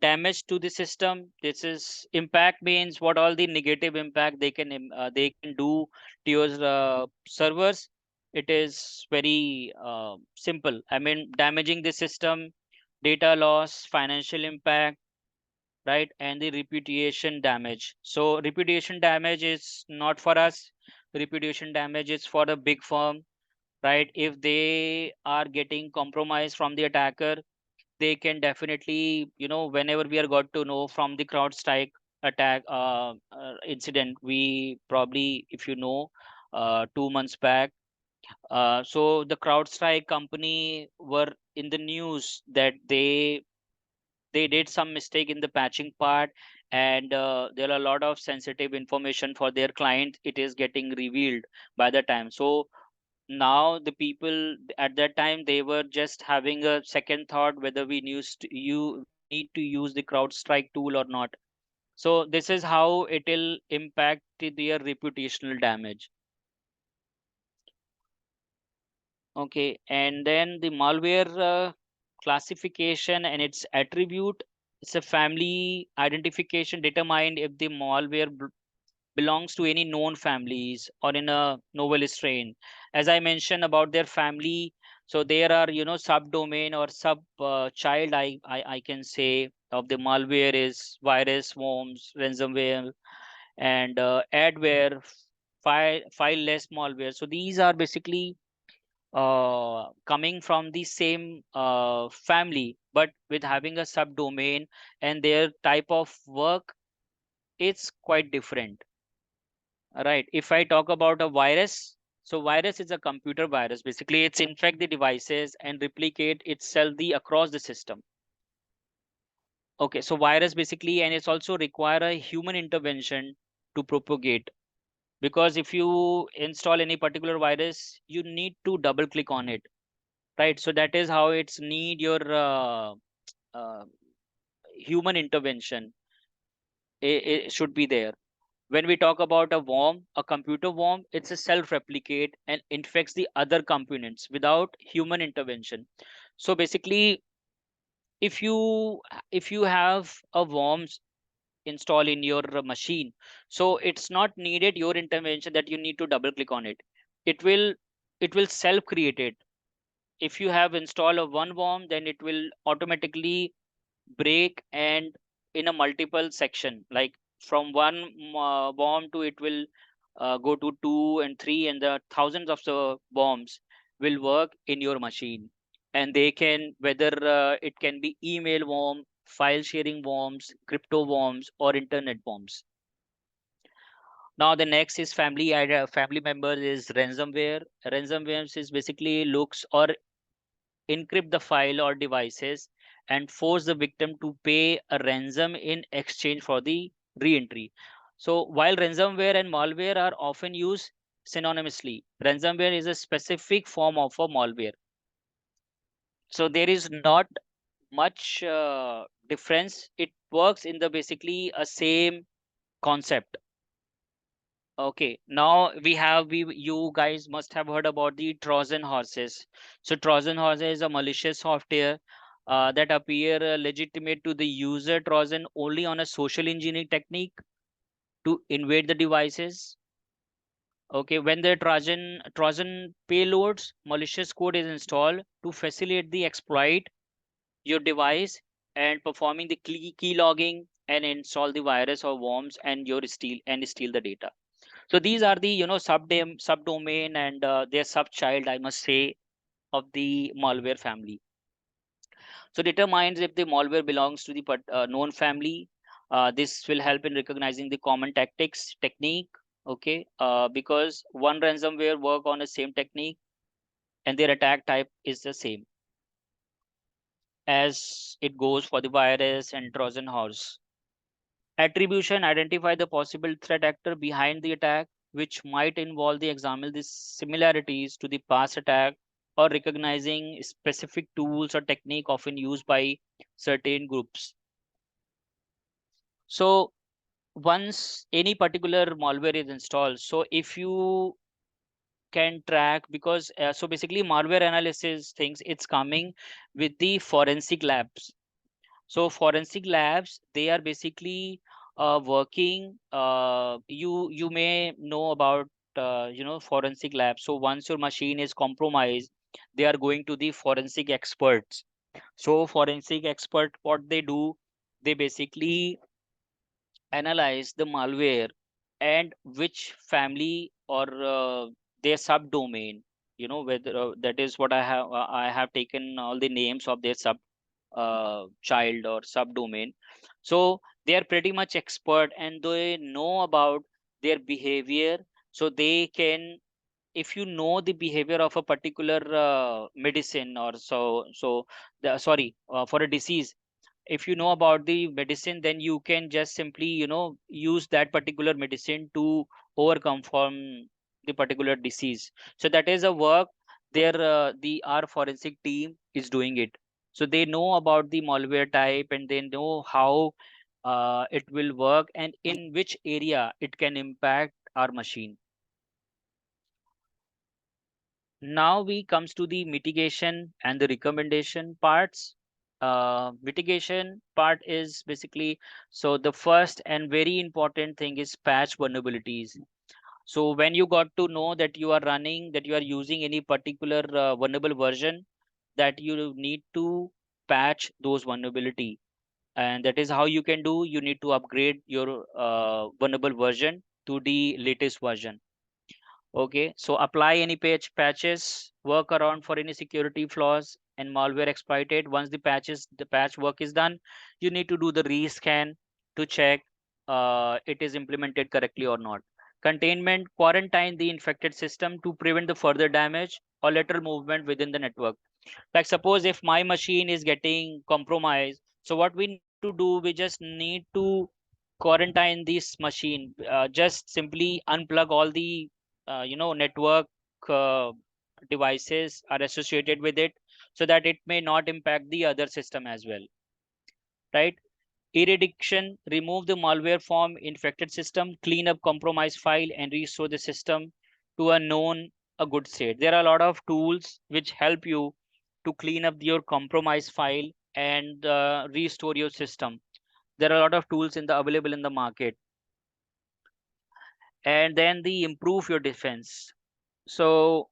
Damage to the system. This is impact means what all the negative impact they can do to your servers. It is very simple. I mean, damaging the system, data loss, financial impact, right, and the reputation damage. So reputation damage is not for us. Reputation damage is for a big firm, right? If they are getting compromised from the attacker, they can definitely, whenever we are got to know from the CrowdStrike attack incident, we probably, if 2 months back, so the CrowdStrike company were in the news that they did some mistake in the patching part, and there are a lot of sensitive information for their client. It is getting revealed by the time. So now the people at that time, they were just having a second thought whether we need to use the CrowdStrike tool or not. So this is how it will impact their reputational damage. Okay, and then the malware classification and its attribute. It's a family identification, determined if the malware belongs to any known families or in a novel strain. As I mentioned about their family, so there are subdomain or sub child, I can say, of the malware is virus, worms, ransomware, and adware, fileless malware. So these are basically coming from the same family, but with having a subdomain, and their type of work, it's quite different. Right. If I talk about a virus, so virus is a computer virus. Basically, it's infect the devices and replicate itself across the system. Okay, so virus basically, and it's also require a human intervention to propagate. Because if you install any particular virus, you need to double click on it, right? So that is how it's need your uh, human intervention. It should be there. When we talk about a worm, a computer worm, it's a self-replicate and infects the other components without human intervention. So basically, if you if you have a worms installed in your machine, so it's not needed your intervention that you need to double click on it. It will it will self create it. If you have installed a one worm, then it will automatically break and in a multiple section, like from one bomb to it will go to two and three, and the thousands of the bombs will work in your machine. And they can, whether it can be email worm, file sharing worms, crypto worms, or internet worms. Now the next is family member is ransomware. Ransomware is basically looks or encrypt the file or devices and force the victim to pay a ransom in exchange for the reentry. So while ransomware and malware are often used synonymously, ransomware is a specific form of a malware. So there is not much difference. It works in the basically a same concept. Okay, now we you guys must have heard about the Trojan horses. So Trojan horses is a malicious software that appear legitimate to the user. Trojan only on a social engineering technique to invade the devices. Okay, when the Trojan payloads malicious code is installed to facilitate the exploit your device and performing the key logging and install the virus or worms and your steal the data. So these are the subdomain and their subchild, I must say, of the malware family. So determines if the malware belongs to the known family. This will help in recognizing the common tactics technique. Okay, because one ransomware work on the same technique and their attack type is the same as it goes for the virus and Trojan horse. Attribution identify the possible threat actor behind the attack, which might involve the examine the similarities to the past attack or recognizing specific tools or technique often used by certain groups. So once any particular malware is installed, so if you can track, because so basically malware analysis things it's coming with the forensic labs. So forensic labs, they are basically working. You may know about forensic labs. So once your machine is compromised, they are going to the forensic experts. So forensic expert, what they do, they basically analyze the malware and which family or their subdomain. You know whether that is what I have taken all the names of their sub child or subdomain. So they are pretty much expert and they know about their behavior. So they can, if you know the behavior of a particular medicine or sorry, for a disease, if you know about the medicine, then you can just simply use that particular medicine to overcome from the particular disease. So that is a work there, the our forensic team is doing it. So they know about the malware type and they know how it will work and in which area it can impact our machine. Now we comes to the mitigation and the recommendation parts. Mitigation part is basically, so the first and very important thing is patch vulnerabilities. So when you got to know that you are running, that you are using any particular vulnerable version, that you need to patch those vulnerability. And that is how you can do. You need to upgrade your vulnerable version to the latest version. Okay, so apply any patches, work around for any security flaws and malware exploited. Once the patch work is done, you need to do the rescan to check it is implemented correctly or not. Containment, quarantine the infected system to prevent the further damage or lateral movement within the network. Like suppose if my machine is getting compromised, so what we need to do, we just need to quarantine this machine. Just simply unplug all the network uh, devices are associated with it, so that it may not impact the other system as well, right? Eradication, remove the malware from infected system, clean up compromised file and restore the system to a good state. There are a lot of tools which help you to clean up your compromised file and restore your system. There are a lot of tools available in the market. And then the improve your defense. So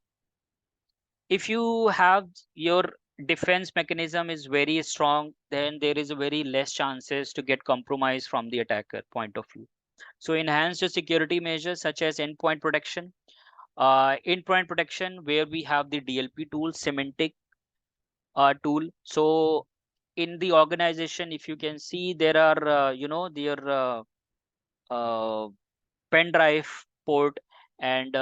if you have your defense mechanism is very strong, then there is a very less chances to get compromised from the attacker point of view. So enhance your security measures such as endpoint protection. Endpoint protection, where we have the DLP tool, semantic tool. So in the organization, if you can see, there are their uh, pen drive port, and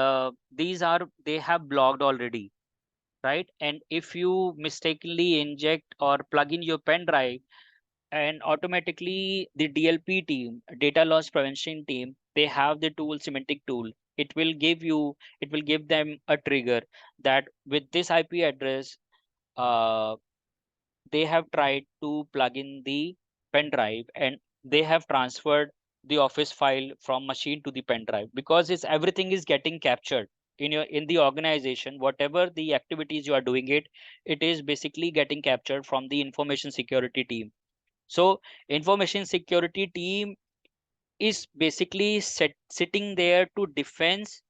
these are they have blocked already, right? And if you mistakenly inject or plug in your pen drive, and automatically the DLP team, data loss prevention team, they have the tool, semantic tool. It will give them a trigger that with this IP address, uh, they have tried to plug in the pen drive, and they have transferred the office file from machine to the pen drive, because it's everything is getting captured in the organization. Whatever the activities you are doing, it is basically getting captured from the information security team. So information security team is basically sitting there to defense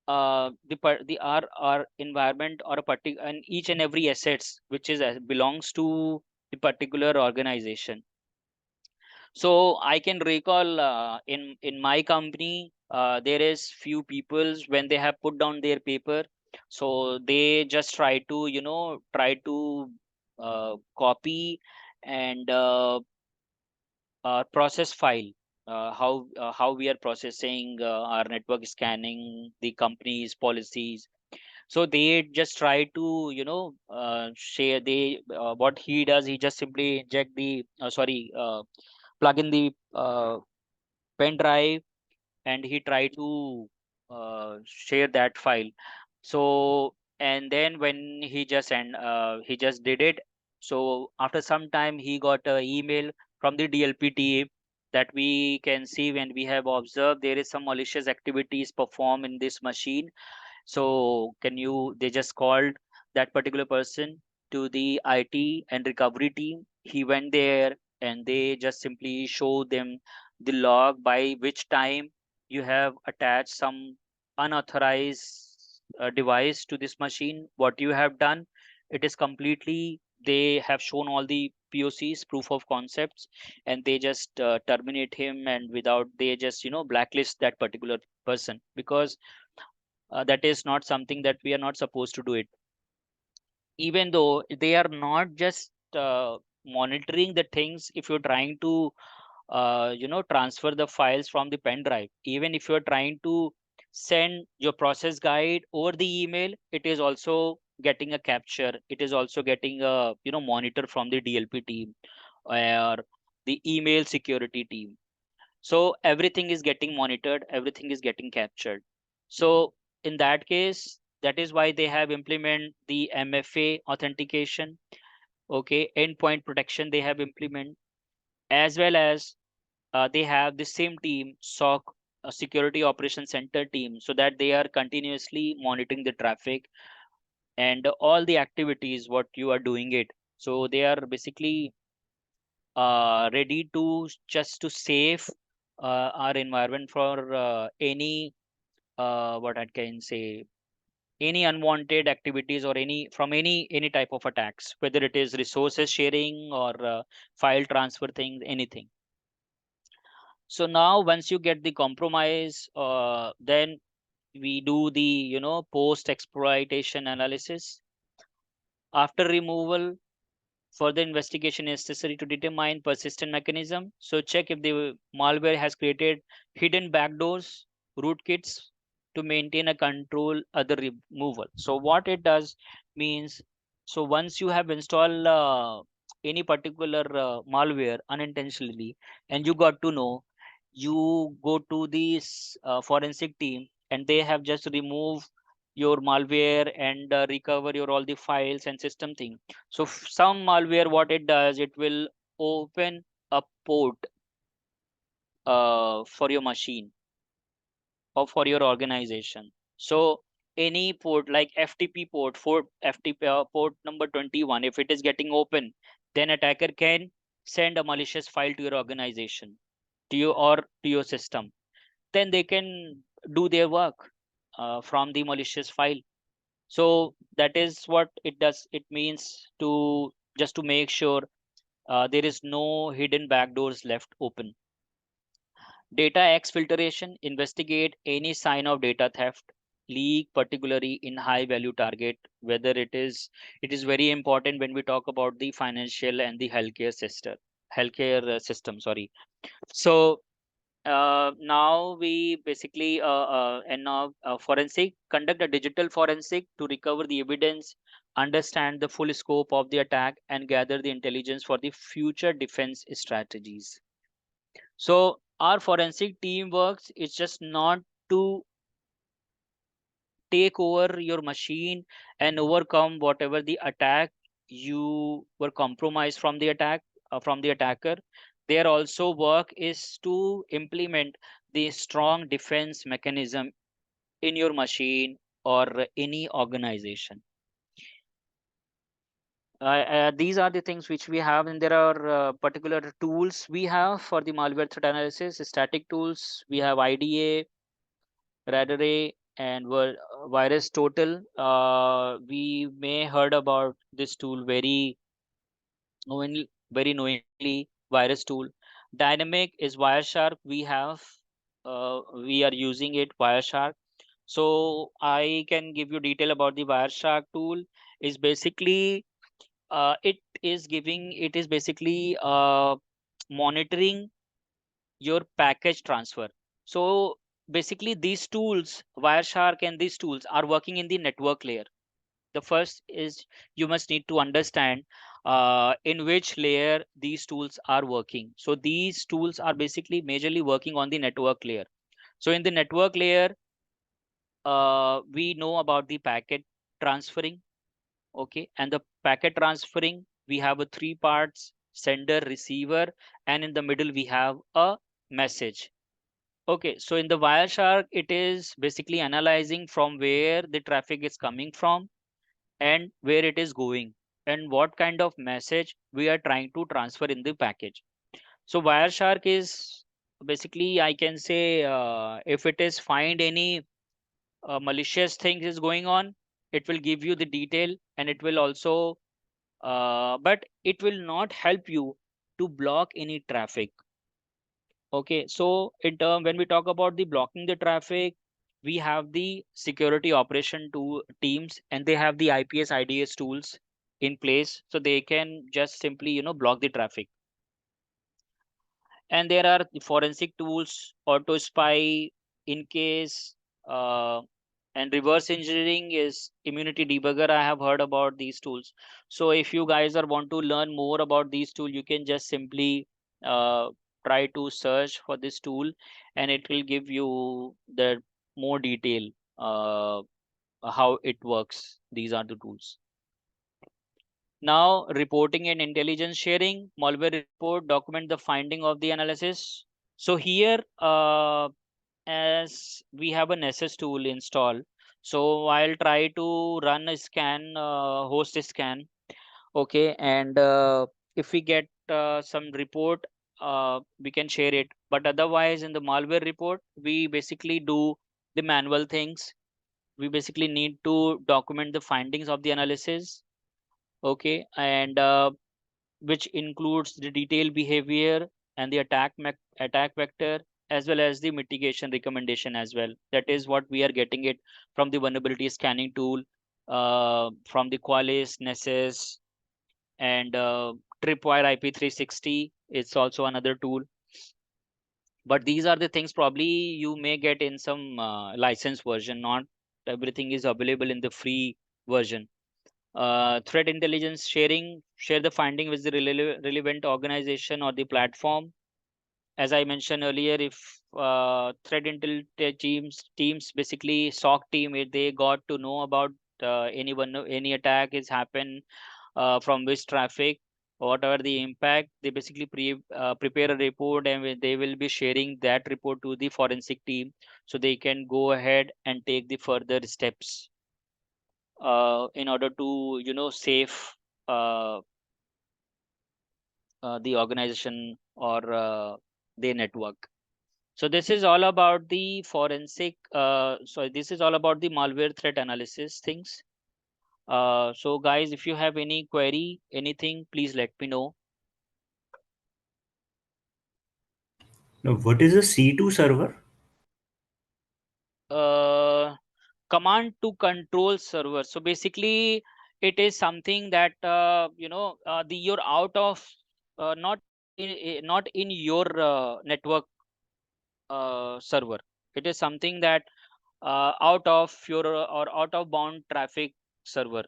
the our environment, or a particular, and each and every assets which is belongs to the particular organization. So I can recall in my company, there is few peoples when they have put down their paper, so they just try to copy and process file, how we are processing our network scanning, the company's policies. So they just try to share. They What he does, he just simply inject the plug in the pen drive, and he try to share that file. So and then when he just did it, so after some time he got a email from the DLP team that we can see, when we have observed there is some malicious activities performed in this machine. So can you, they just called that particular person to the IT and recovery team. He went there, and they just simply show them the log by which time you have attached some unauthorized device to this machine. What you have done, it is completely, they have shown all the POCs, proof of concepts, and they just terminate him, and without, they just blacklist that particular person, because that is not something that we are not supposed to do it. Even though they are not just monitoring the things, if you're trying to transfer the files from the pen drive, even if you're trying to send your process guide over the email, it is also getting a capture, it is also getting a monitor from the DLP team or the email security team. So everything is getting monitored, everything is getting captured. So in that case, that is why they have implement the MFA authentication, okay, endpoint protection they have implement, as well as they have the same team, SOC, security operation center team, so that they are continuously monitoring the traffic and all the activities what you are doing it. So they are basically ready to just to save our environment for any what I can say, any unwanted activities, or any type of attacks, whether it is resources sharing or file transfer things, anything. So now once you get the compromise, then we do the post exploitation analysis. After removal, further investigation is necessary to determine persistent mechanism. So check if the malware has created hidden backdoors, rootkits to maintain a control other removal. So what it does means, so once you have installed any particular malware unintentionally, and you got to know, you go to this forensic team, and they have just removed your malware and recover your all the files and system thing. So some malware, what it does, it will open a port for your machine or for your organization. So any port like FTP port for FTP port number 21, if it is getting open, then attacker can send a malicious file to your organization, to you or to your system. Then they can do their work from the malicious file. So that is what it does. It means to just to make sure there is no hidden backdoors left open. Data exfiltration, investigate any sign of data theft, leak, particularly in high value target, whether it is very important when we talk about the financial and the healthcare system, sorry. So now we basically and now forensic conduct a digital forensic to recover the evidence, understand the full scope of the attack, and gather the intelligence for the future defense strategies. So our forensic team works. It's just not to take over your machine and overcome whatever the attack you were compromised from the attack from the attacker. Their also work is to implement the strong defense mechanism in your machine or any organization. These are the things which we have, and there are particular tools we have for the malware threat analysis. Static tools, we have IDA, Radare, and Virus Total. We may heard about this tool very knowingly. Virus tool. Dynamic is Wireshark. We are using it Wireshark. So I can give you detail about the Wireshark tool. Is basically it is basically monitoring your package transfer. So basically these tools, Wireshark and these tools are working in the network layer. The first is you must need to understand in which layer these tools are working. So these tools are basically majorly working on the network layer. So in the network layer, we know about the packet transferring. Okay, and the packet transferring, we have a three parts: sender, receiver, and in the middle we have a message. Okay, so in the Wireshark, it is basically analyzing from where the traffic is coming from and where it is going and what kind of message we are trying to transfer in the package. So Wireshark is basically, I can say, if it is find any malicious thing is going on, it will give you the detail, and it will also, but it will not help you to block any traffic. Okay, so in term when we talk about the blocking the traffic, we have the security operation teams, and they have the IPS IDS tools in place, so they can just simply block the traffic. And there are the forensic tools, auto spy, in case, uh, and reverse engineering is immunity debugger. I have heard about these tools. So if you guys are want to learn more about these tools, you can just simply uh, try to search for this tool, and it will give you the more detail uh, how it works. These are the tools. Now, reporting and intelligence sharing, malware report, document the finding of the analysis. So here, as we have an SS tool installed, so I'll try to run a scan, host a scan. Okay, and if we get some report, we can share it. But otherwise, in the malware report, we basically do the manual things. We basically need to document the findings of the analysis. Okay, and which includes the detailed behavior and the attack vector, as well as the mitigation recommendation as well. That is what we are getting it from the vulnerability scanning tool, from the Qualys, Nessus, and Tripwire IP360. It's also another tool. But these are the things probably you may get in some license version. Not everything is available in the free version. Threat intelligence sharing, share the finding with the relevant organization or the platform. As I mentioned earlier, if threat intel teams basically SOC team, if they got to know about any attack is happened from which traffic, whatever the impact, they basically prepare a report, and they will be sharing that report to the forensic team, so they can go ahead and take the further steps in order to save uh, the organization or their network. So this is all about the forensic. This is all about the malware threat analysis things. So guys, if you have any query, anything, please let me know. Now, what is a C2 server? uh, Command to control server. So basically it is something that the you're out of not in your network server. It is something that out of your or out of bound traffic server.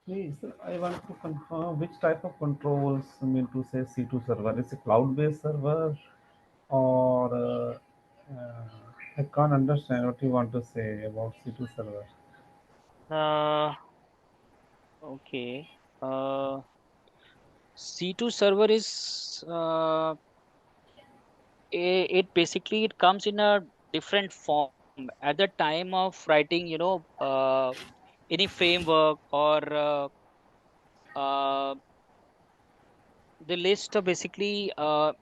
Please, I want to confirm which type of controls mean to say C2 server. Is it cloud-based server or I can't understand what you want to say about C2 server. uh, okay. C2 server is it basically it comes in a different form at the time of writing, any framework or uh, the list of basically how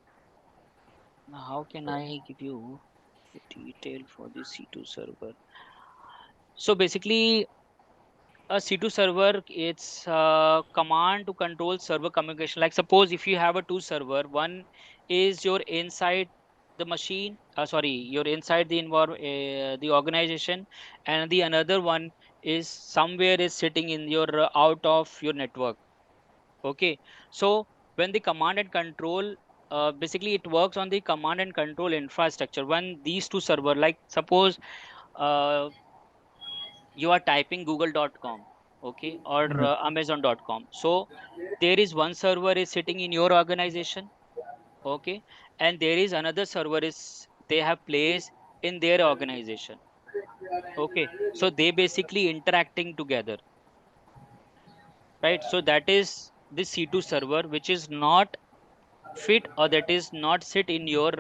can I give you the detail for the C2 server? So basically a C2 server, it's command to control server communication. Like suppose if you have a two server, one is your inside the machine, sorry, you're inside the the organization, and the another one is somewhere is sitting in your out of your network. Okay, so when the command and control, basically it works on the command and control infrastructure. When these two server, like suppose uh, you are typing google.com, okay, or amazon.com. So there is one server is sitting in your organization, okay, and there is another server is they have placed in their organization, okay. So they basically interacting together, right? So that is the C2 server, which is not fit or that is not sit in your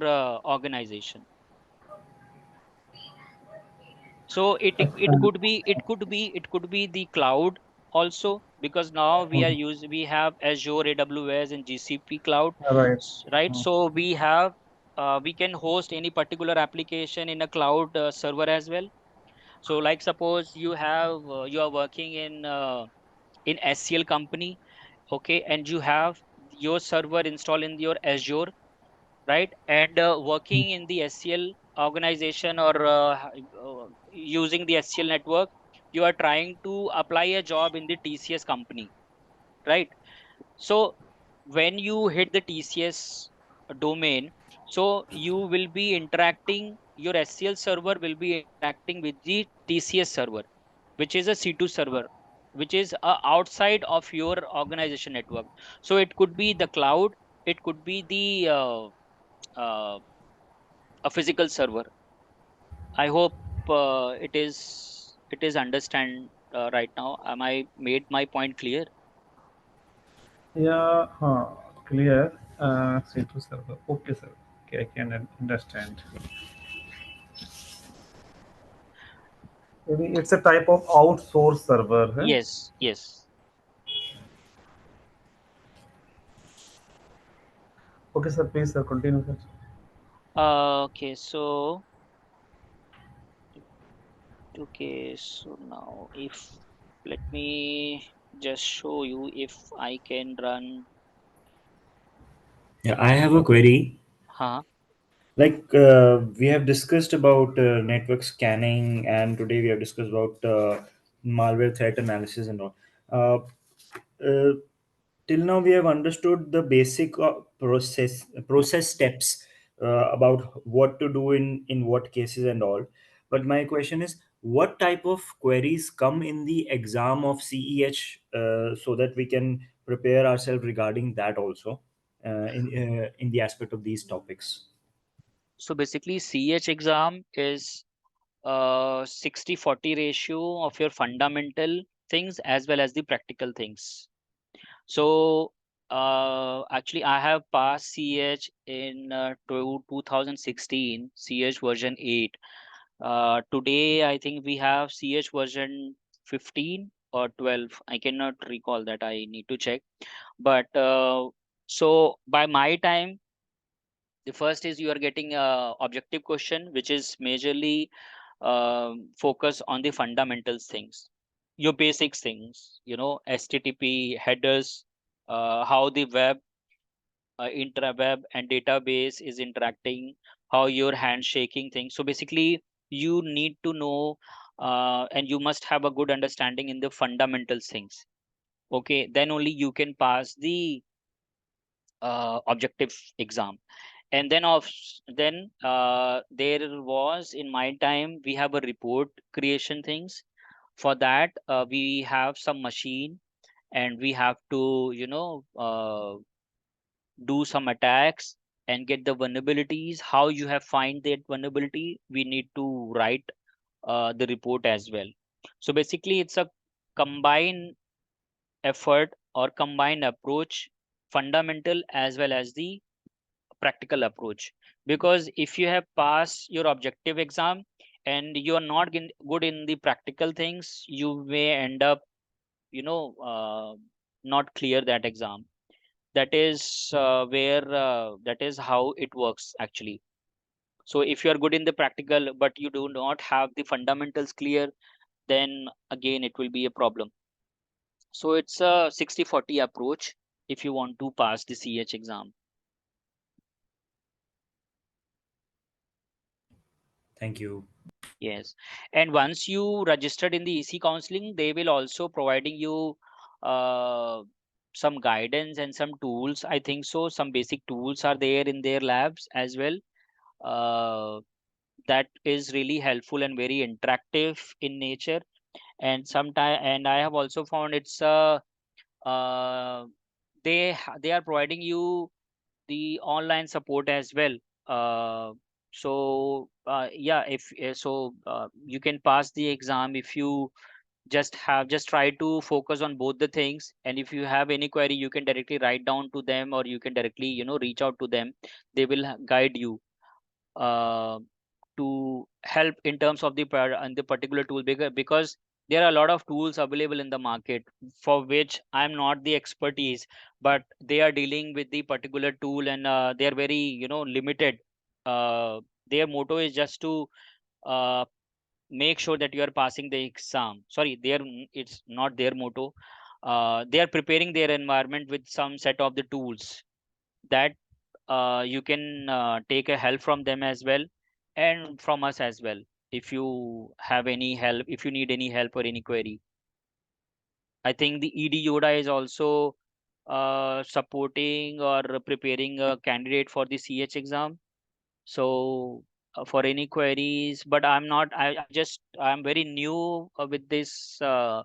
organization. So it could be the cloud also, because now we have Azure, AWS, and GCP cloud, Right. right? Mm. So we can host any particular application in a cloud server as well. So like suppose you are working in SCL company, okay, and you have your server installed in your Azure, right? And working in the SCL organization or using the SCL network, you are trying to apply a job in the TCS company, right? So when you hit the TCS domain, so you will be interacting, your SCL server will be interacting with the TCS server, which is a C2 server, which is outside of your organization network. So it could be the cloud, it could be the uh, a physical server. I hope it is understand right now. Am I made my point clear? Yeah, clear. C2 server. Okay, sir. Okay, I can understand. Maybe it's a type of outsourced server, huh? Yes, yes. Okay, sir. Please, sir, continue, sir. Okay, so now if let me just show you if I can run. Yeah, I have a query. Huh? Like we have discussed about network scanning, and today we have discussed about malware threat analysis and all. Uh, uh, till now, we have understood the basic process steps about what to do in what cases and all. But my question is, what type of queries come in the exam of CEH, so that we can prepare ourselves regarding that also, in the aspect of these topics. So basically, CH exam is 60-40 ratio of your fundamental things as well as the practical things. So Actually, I have passed CH in 2016, CH version 8. Today, I think we have CH version 15 or 12. I cannot recall that. I need to check. But so by my time, the first is you are getting a objective question, which is majorly focus on the fundamentals things, your basics things, HTTP headers, how the web, intraweb and database is interacting, how your handshaking thing. So basically, you need to know, and you must have a good understanding in the fundamentals things. Okay, then only you can pass the objective exam. And then there was, in my time, we have a report creation things. For that, we have some machine, and we have to do some attacks and get the vulnerabilities. How you have find that vulnerability, we need to write the report as well. So basically, it's a combined effort or combined approach, fundamental as well as the practical approach. Because if you have passed your objective exam and you are not good in the practical things, you may end up you know uh, not clear that exam. That is where that is how it works actually. So if you are good in the practical but you do not have the fundamentals clear, then again it will be a problem. So it's a 60-40 approach if you want to pass the CH exam. Thank you. Yes. And once you registered in the EC counseling, they will also providing you uh, some guidance and some tools. I think so. Some basic tools are there in their labs as well. Uh, that is really helpful and very interactive in nature. And I have also found it's uh, they are providing you the online support as well. Yeah, if you can pass the exam if you just try to focus on both the things. And if you have any query, you can directly write down to them, or you can directly reach out to them. They will guide you uh, to help in terms of the particular tool, because there are a lot of tools available in the market for which I'm not the expertise, but they are dealing with the particular tool, and they are very limited. Their motto is just to uh, make sure that you are passing the exam. Sorry, it's not their motto. They are preparing their environment with some set of the tools that you can take a help from them as well, and from us as well, if you have any help, if you need any help or any query. I think the EdYoda is also supporting or preparing a candidate for the CH exam. So for any queries, but I'm very new with this uh,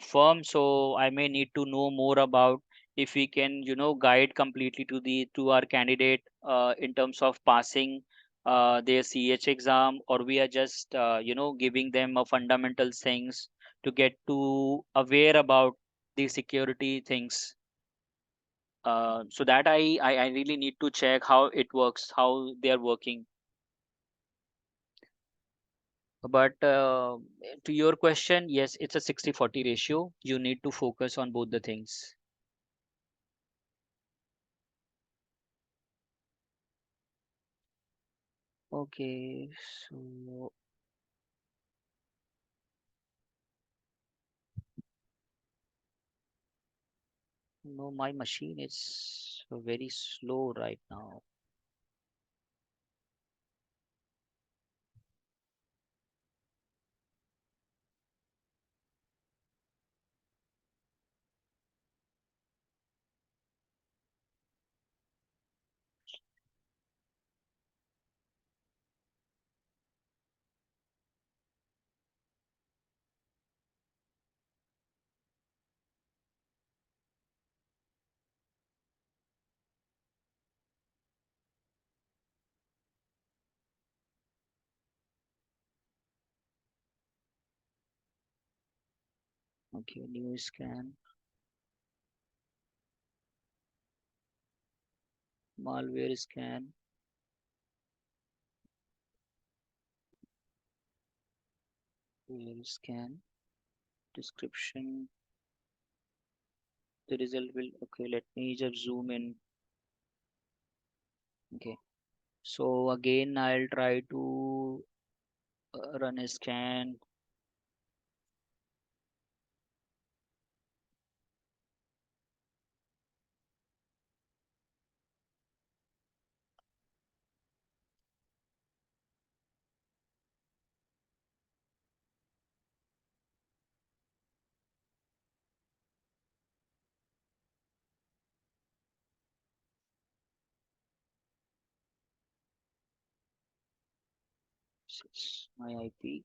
firm, so I may need to know more about if we can guide completely to our candidate in terms of passing their CH exam, or we are just giving them a fundamental things to get to aware about the security things. So that I really need to check how it works, how they are working. But to your question, yes, it's a 60-40 ratio. You need to focus on both the things. Okay, so no, my machine is very slow right now. Okay, new scan. malware scan, malware scan description. The result will, okay, let me just zoom in. Okay, so again I'll try to run a scan. This is my IP.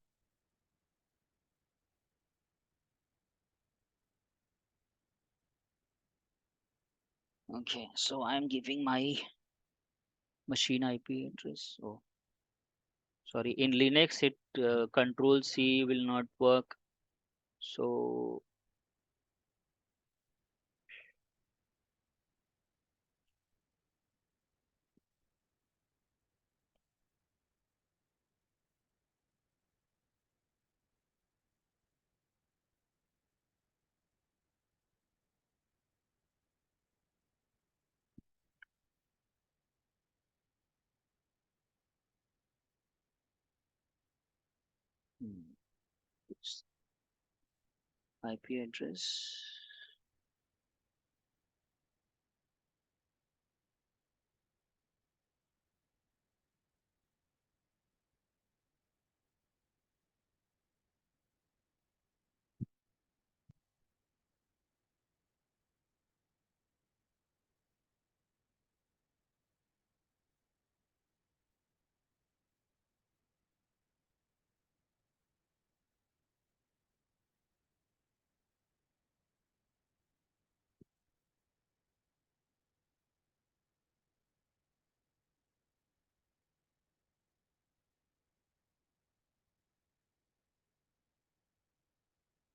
Okay, so I'm giving my machine IP address. Oh, sorry, in Linux it Control C will not work. So it's IP address.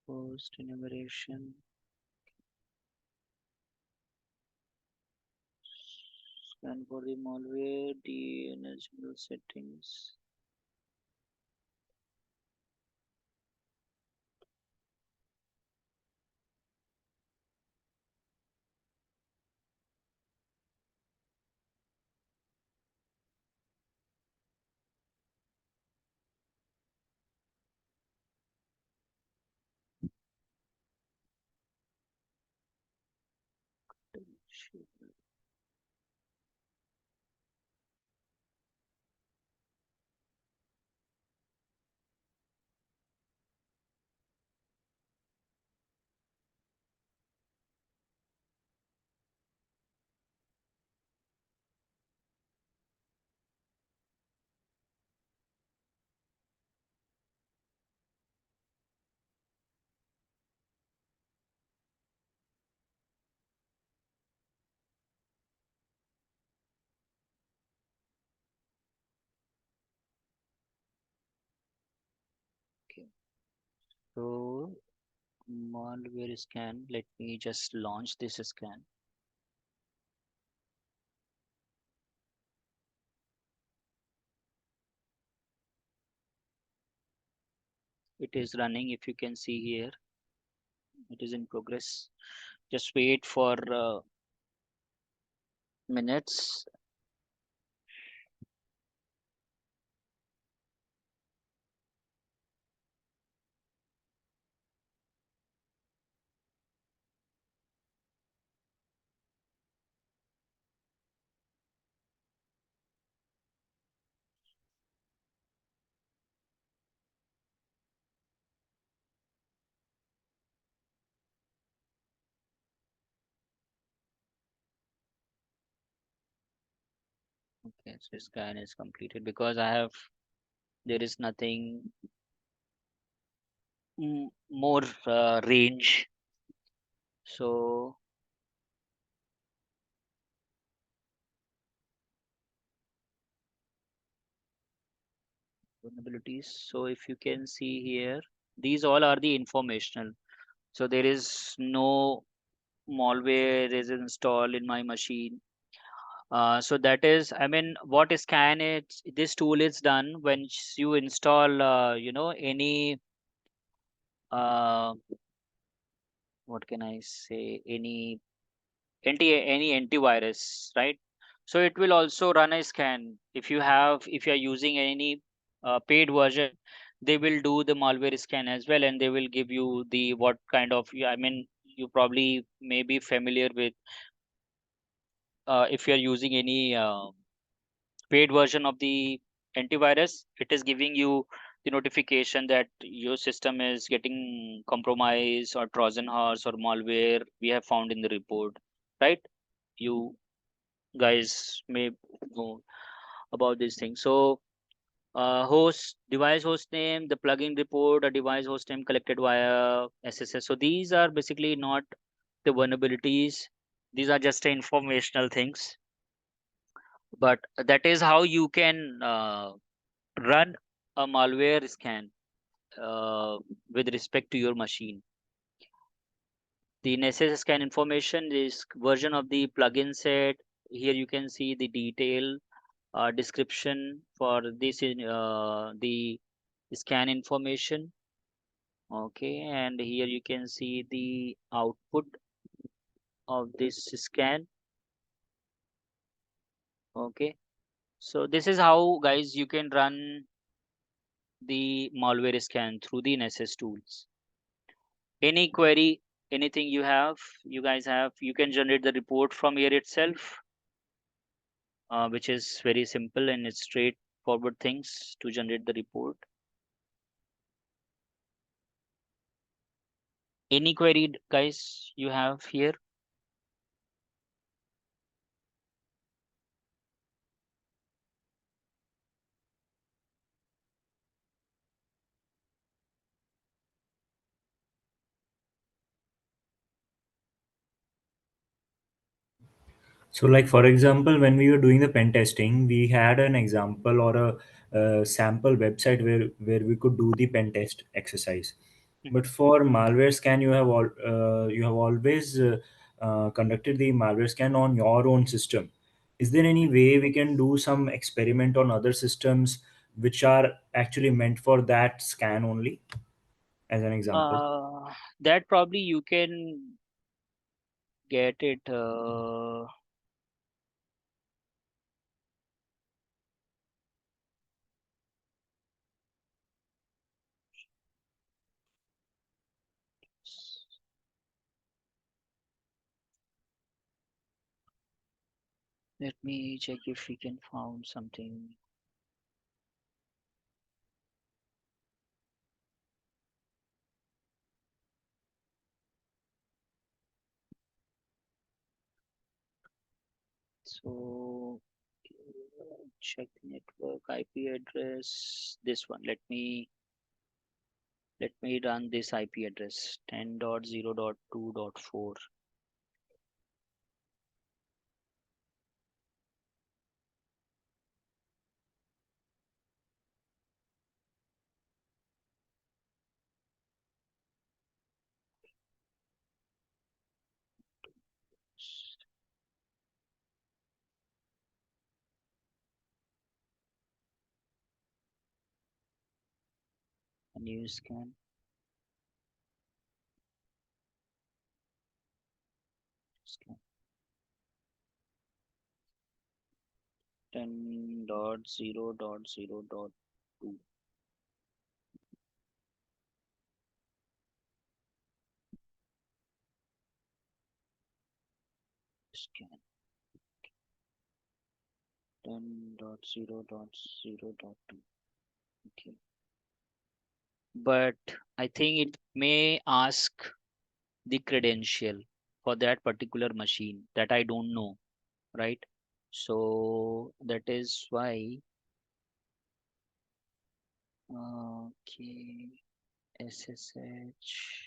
Post enumeration. Scan for the malware. DNS settings. Okay. So malware scan. Let me just launch this scan. It is running. If you can see here, it is in progress. Just wait for minutes. Okay, so scan is completed because I have, there is nothing more range. So vulnerabilities. So if you can see here, these all are the informational. So there is no malware is installed in my machine. So that is, I mean, what scan it, this tool is done when you install, any, uh, what can I say, any antivirus, right? So it will also run a scan. If you are using any paid version, they will do the malware scan as well, and they will give you the what kind of, yeah, I mean, you probably may be familiar with, if you are using any paid version of the antivirus, it is giving you the notification that your system is getting compromised or Trojan horse or malware we have found in the report, right? You guys may know about these things. So, device host name, the plugin report, a device host name collected via SSS. So these are basically not the vulnerabilities. These are just informational things. But that is how you can run a malware scan with respect to your machine. The necessary scan information is version of the plugin set. Here you can see the detail description for this in the scan information. Okay, and here you can see the output of this scan. Okay, so this is how, guys, you can run the malware scan through the NSS tools. Any query, anything you guys have, you can generate the report from here itself, which is very simple and it's straightforward things to generate the report. Any query, guys, you have here? So, like for example, when we were doing the pen testing, we had an example or a sample website where we could do the pen test exercise. Mhm. But for malware scan, you have always conducted the malware scan on your own system. Is there any way we can do some experiment on other systems which are actually meant for that scan only, as an example? That probably you can get it. Let me check if we can found something. So check network IP address. This one. Let me run this IP address 10.0.2.4. A new scan 10.0.0.2 scan 10.0.0.2. Okay. But I think it may ask the credential for that particular machine that I don't know, right? So that is why, okay, SSH.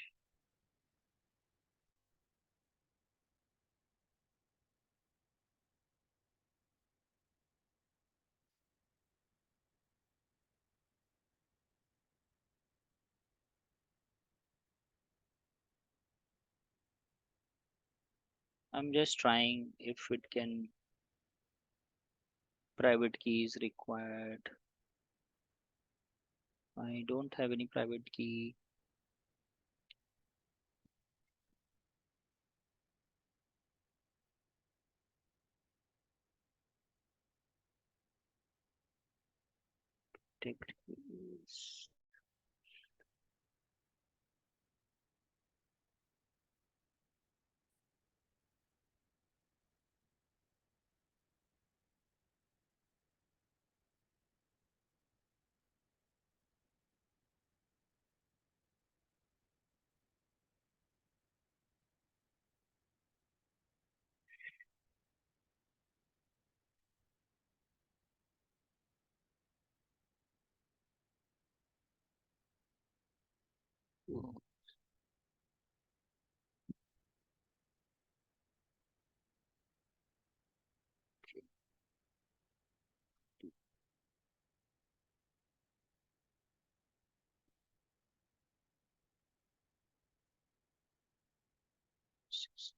I'm just trying if it can. Private key is required. I don't have any private key. Protect keys. Oh, six.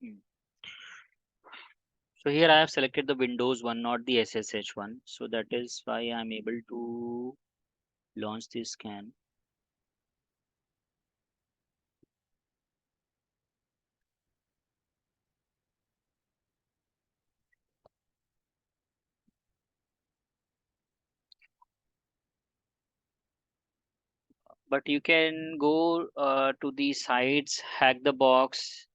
Hmm. So here I have selected the Windows one, not the SSH one. So that is why I'm able to launch this scan. But you can go to the sites, hack the box,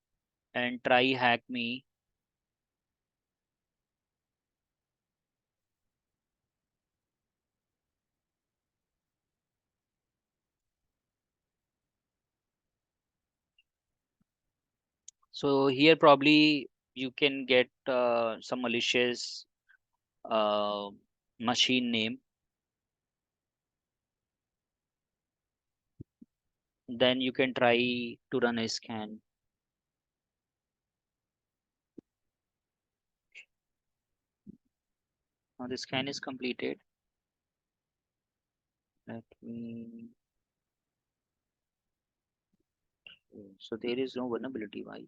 and try hack me. So here probably you can get some malicious uh, machine name. Then you can try to run a scan. Now the scan is completed. Let me. So there is no vulnerability. Why?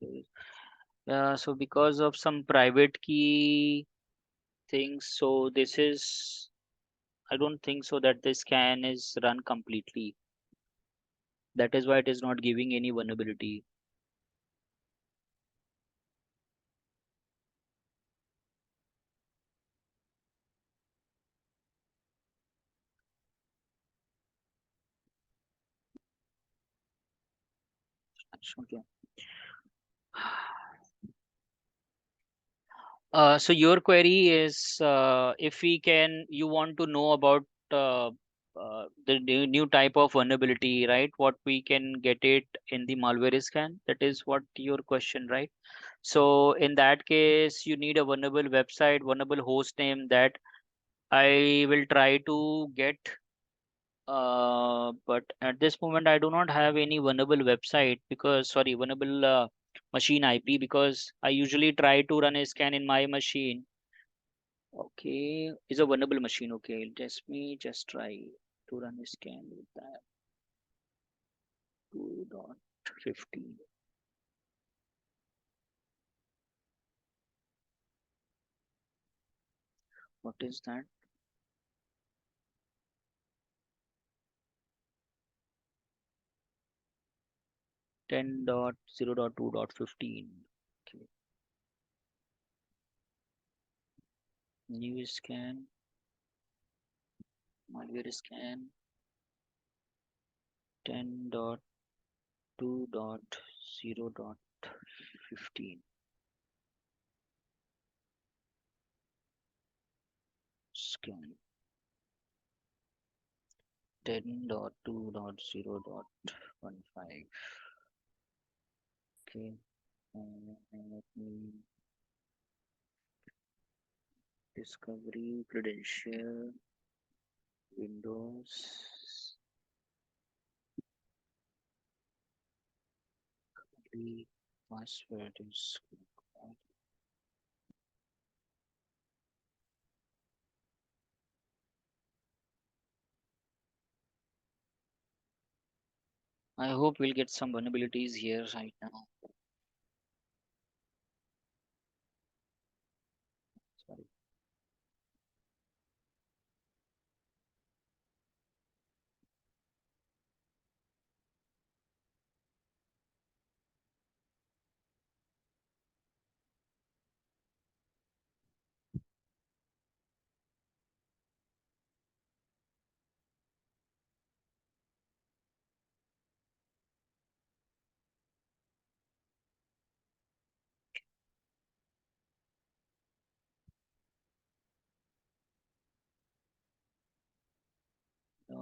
There is- so because of some private key things, so this is. I don't think so that the scan is run completely. That is why it is not giving any vulnerability. Okay. So your query is if we can, you want to know about uh, the new type of vulnerability, right? What we can get it in the malware scan. That is what your question, right? So in that case, you need a vulnerable website, vulnerable host name that I will try to get. But at this moment, I do not have any vulnerable website because, sorry, vulnerable machine IP because I usually try to run a scan in my machine. Okay, is a vulnerable machine. Okay, let me just try to run a scan with that 2.15. What is that? 10.0.2.15. Okay. New scan, malware scan 10.2.0.15 scan 10.2.0.15. Okay. Let me discovery credential Windows the password is I hope we'll get some vulnerabilities here right now. Sorry.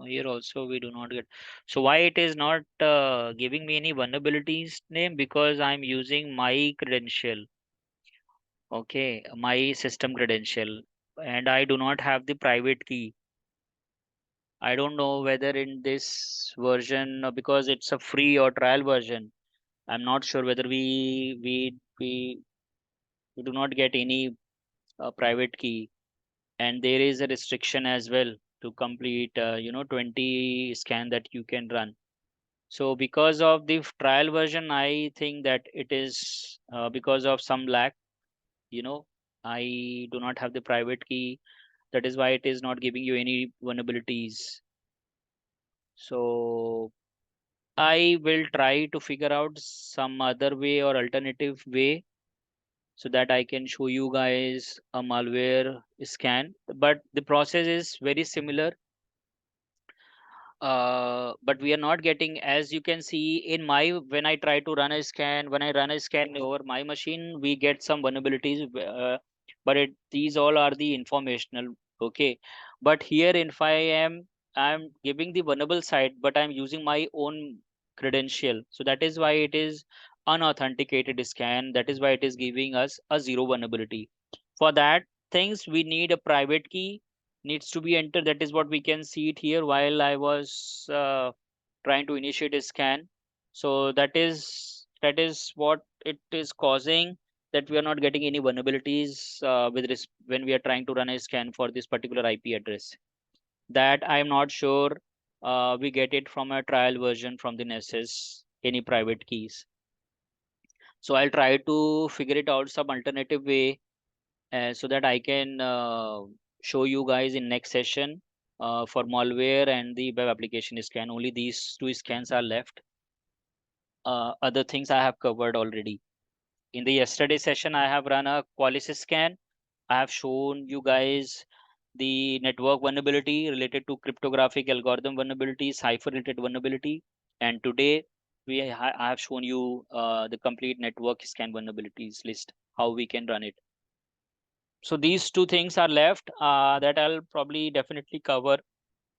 Here also we do not get. So why it is not giving me any vulnerabilities name? Because I'm using my credential. Okay, my system credential, and I do not have the private key. I don't know whether in this version, because it's a free or trial version, I'm not sure whether we do not get any private key, and there is a restriction as well to complete 20 scan that you can run. So because of the trial version, I think that it is because of some lack, you know, I do not have the private key. That is why it is not giving you any vulnerabilities. So I will try to figure out some other way or alternative way so that I can show you guys a malware scan. But the process is very similar, but we are not getting, as you can see in my, when I try to run a scan, when I run a scan over my machine, we get some vulnerabilities, but these all are the informational. Okay, but here if I'm giving the vulnerable side, but I'm using my own credential, so that is why it is unauthenticated scan. That is why it is giving us a zero vulnerability. For that things we need a private key needs to be entered. That is what we can see it here while I was trying to initiate a scan. So that is what it is causing, that we are not getting any vulnerabilities when we are trying to run a scan for this particular IP address. That I am not sure we get it from a trial version from the Nessus any private keys. So I'll try to figure it out some alternative way so that I can show you guys in next session for malware and the web application scan. Only these two scans are left. Other things I have covered already. In the yesterday session, I have run a Qualys scan. I have shown you guys the network vulnerability related to cryptographic algorithm vulnerability, cipher related vulnerability. And today I have shown you the complete network scan vulnerabilities list, how we can run it. So these two things are left that I'll probably definitely cover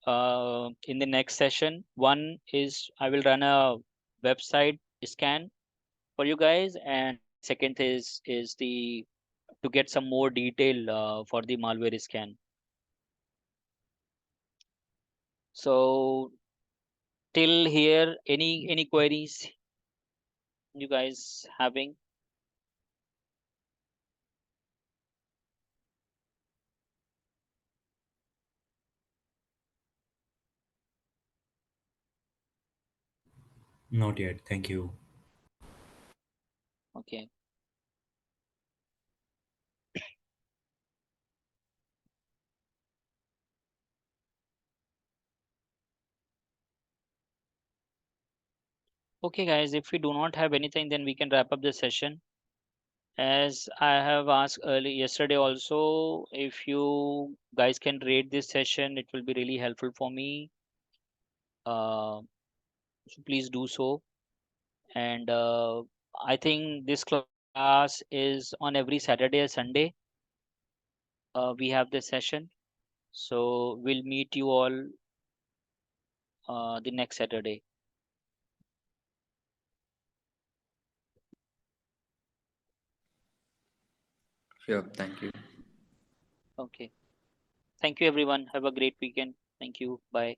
in the next session. One is I will run a website scan for you guys, and the second is the to get some more detail for the malware scan. So till here, any queries you guys having? Not yet. Thank you. Okay. Okay, guys, if we do not have anything, then we can wrap up the session. As I have asked early yesterday also, if you guys can rate this session, it will be really helpful for me. So please do so. And I think this class is on every Saturday or Sunday. We have this session. So we'll meet you all the next Saturday. Sure, thank you. Okay. Thank you, everyone. Have a great weekend. Thank you. Bye.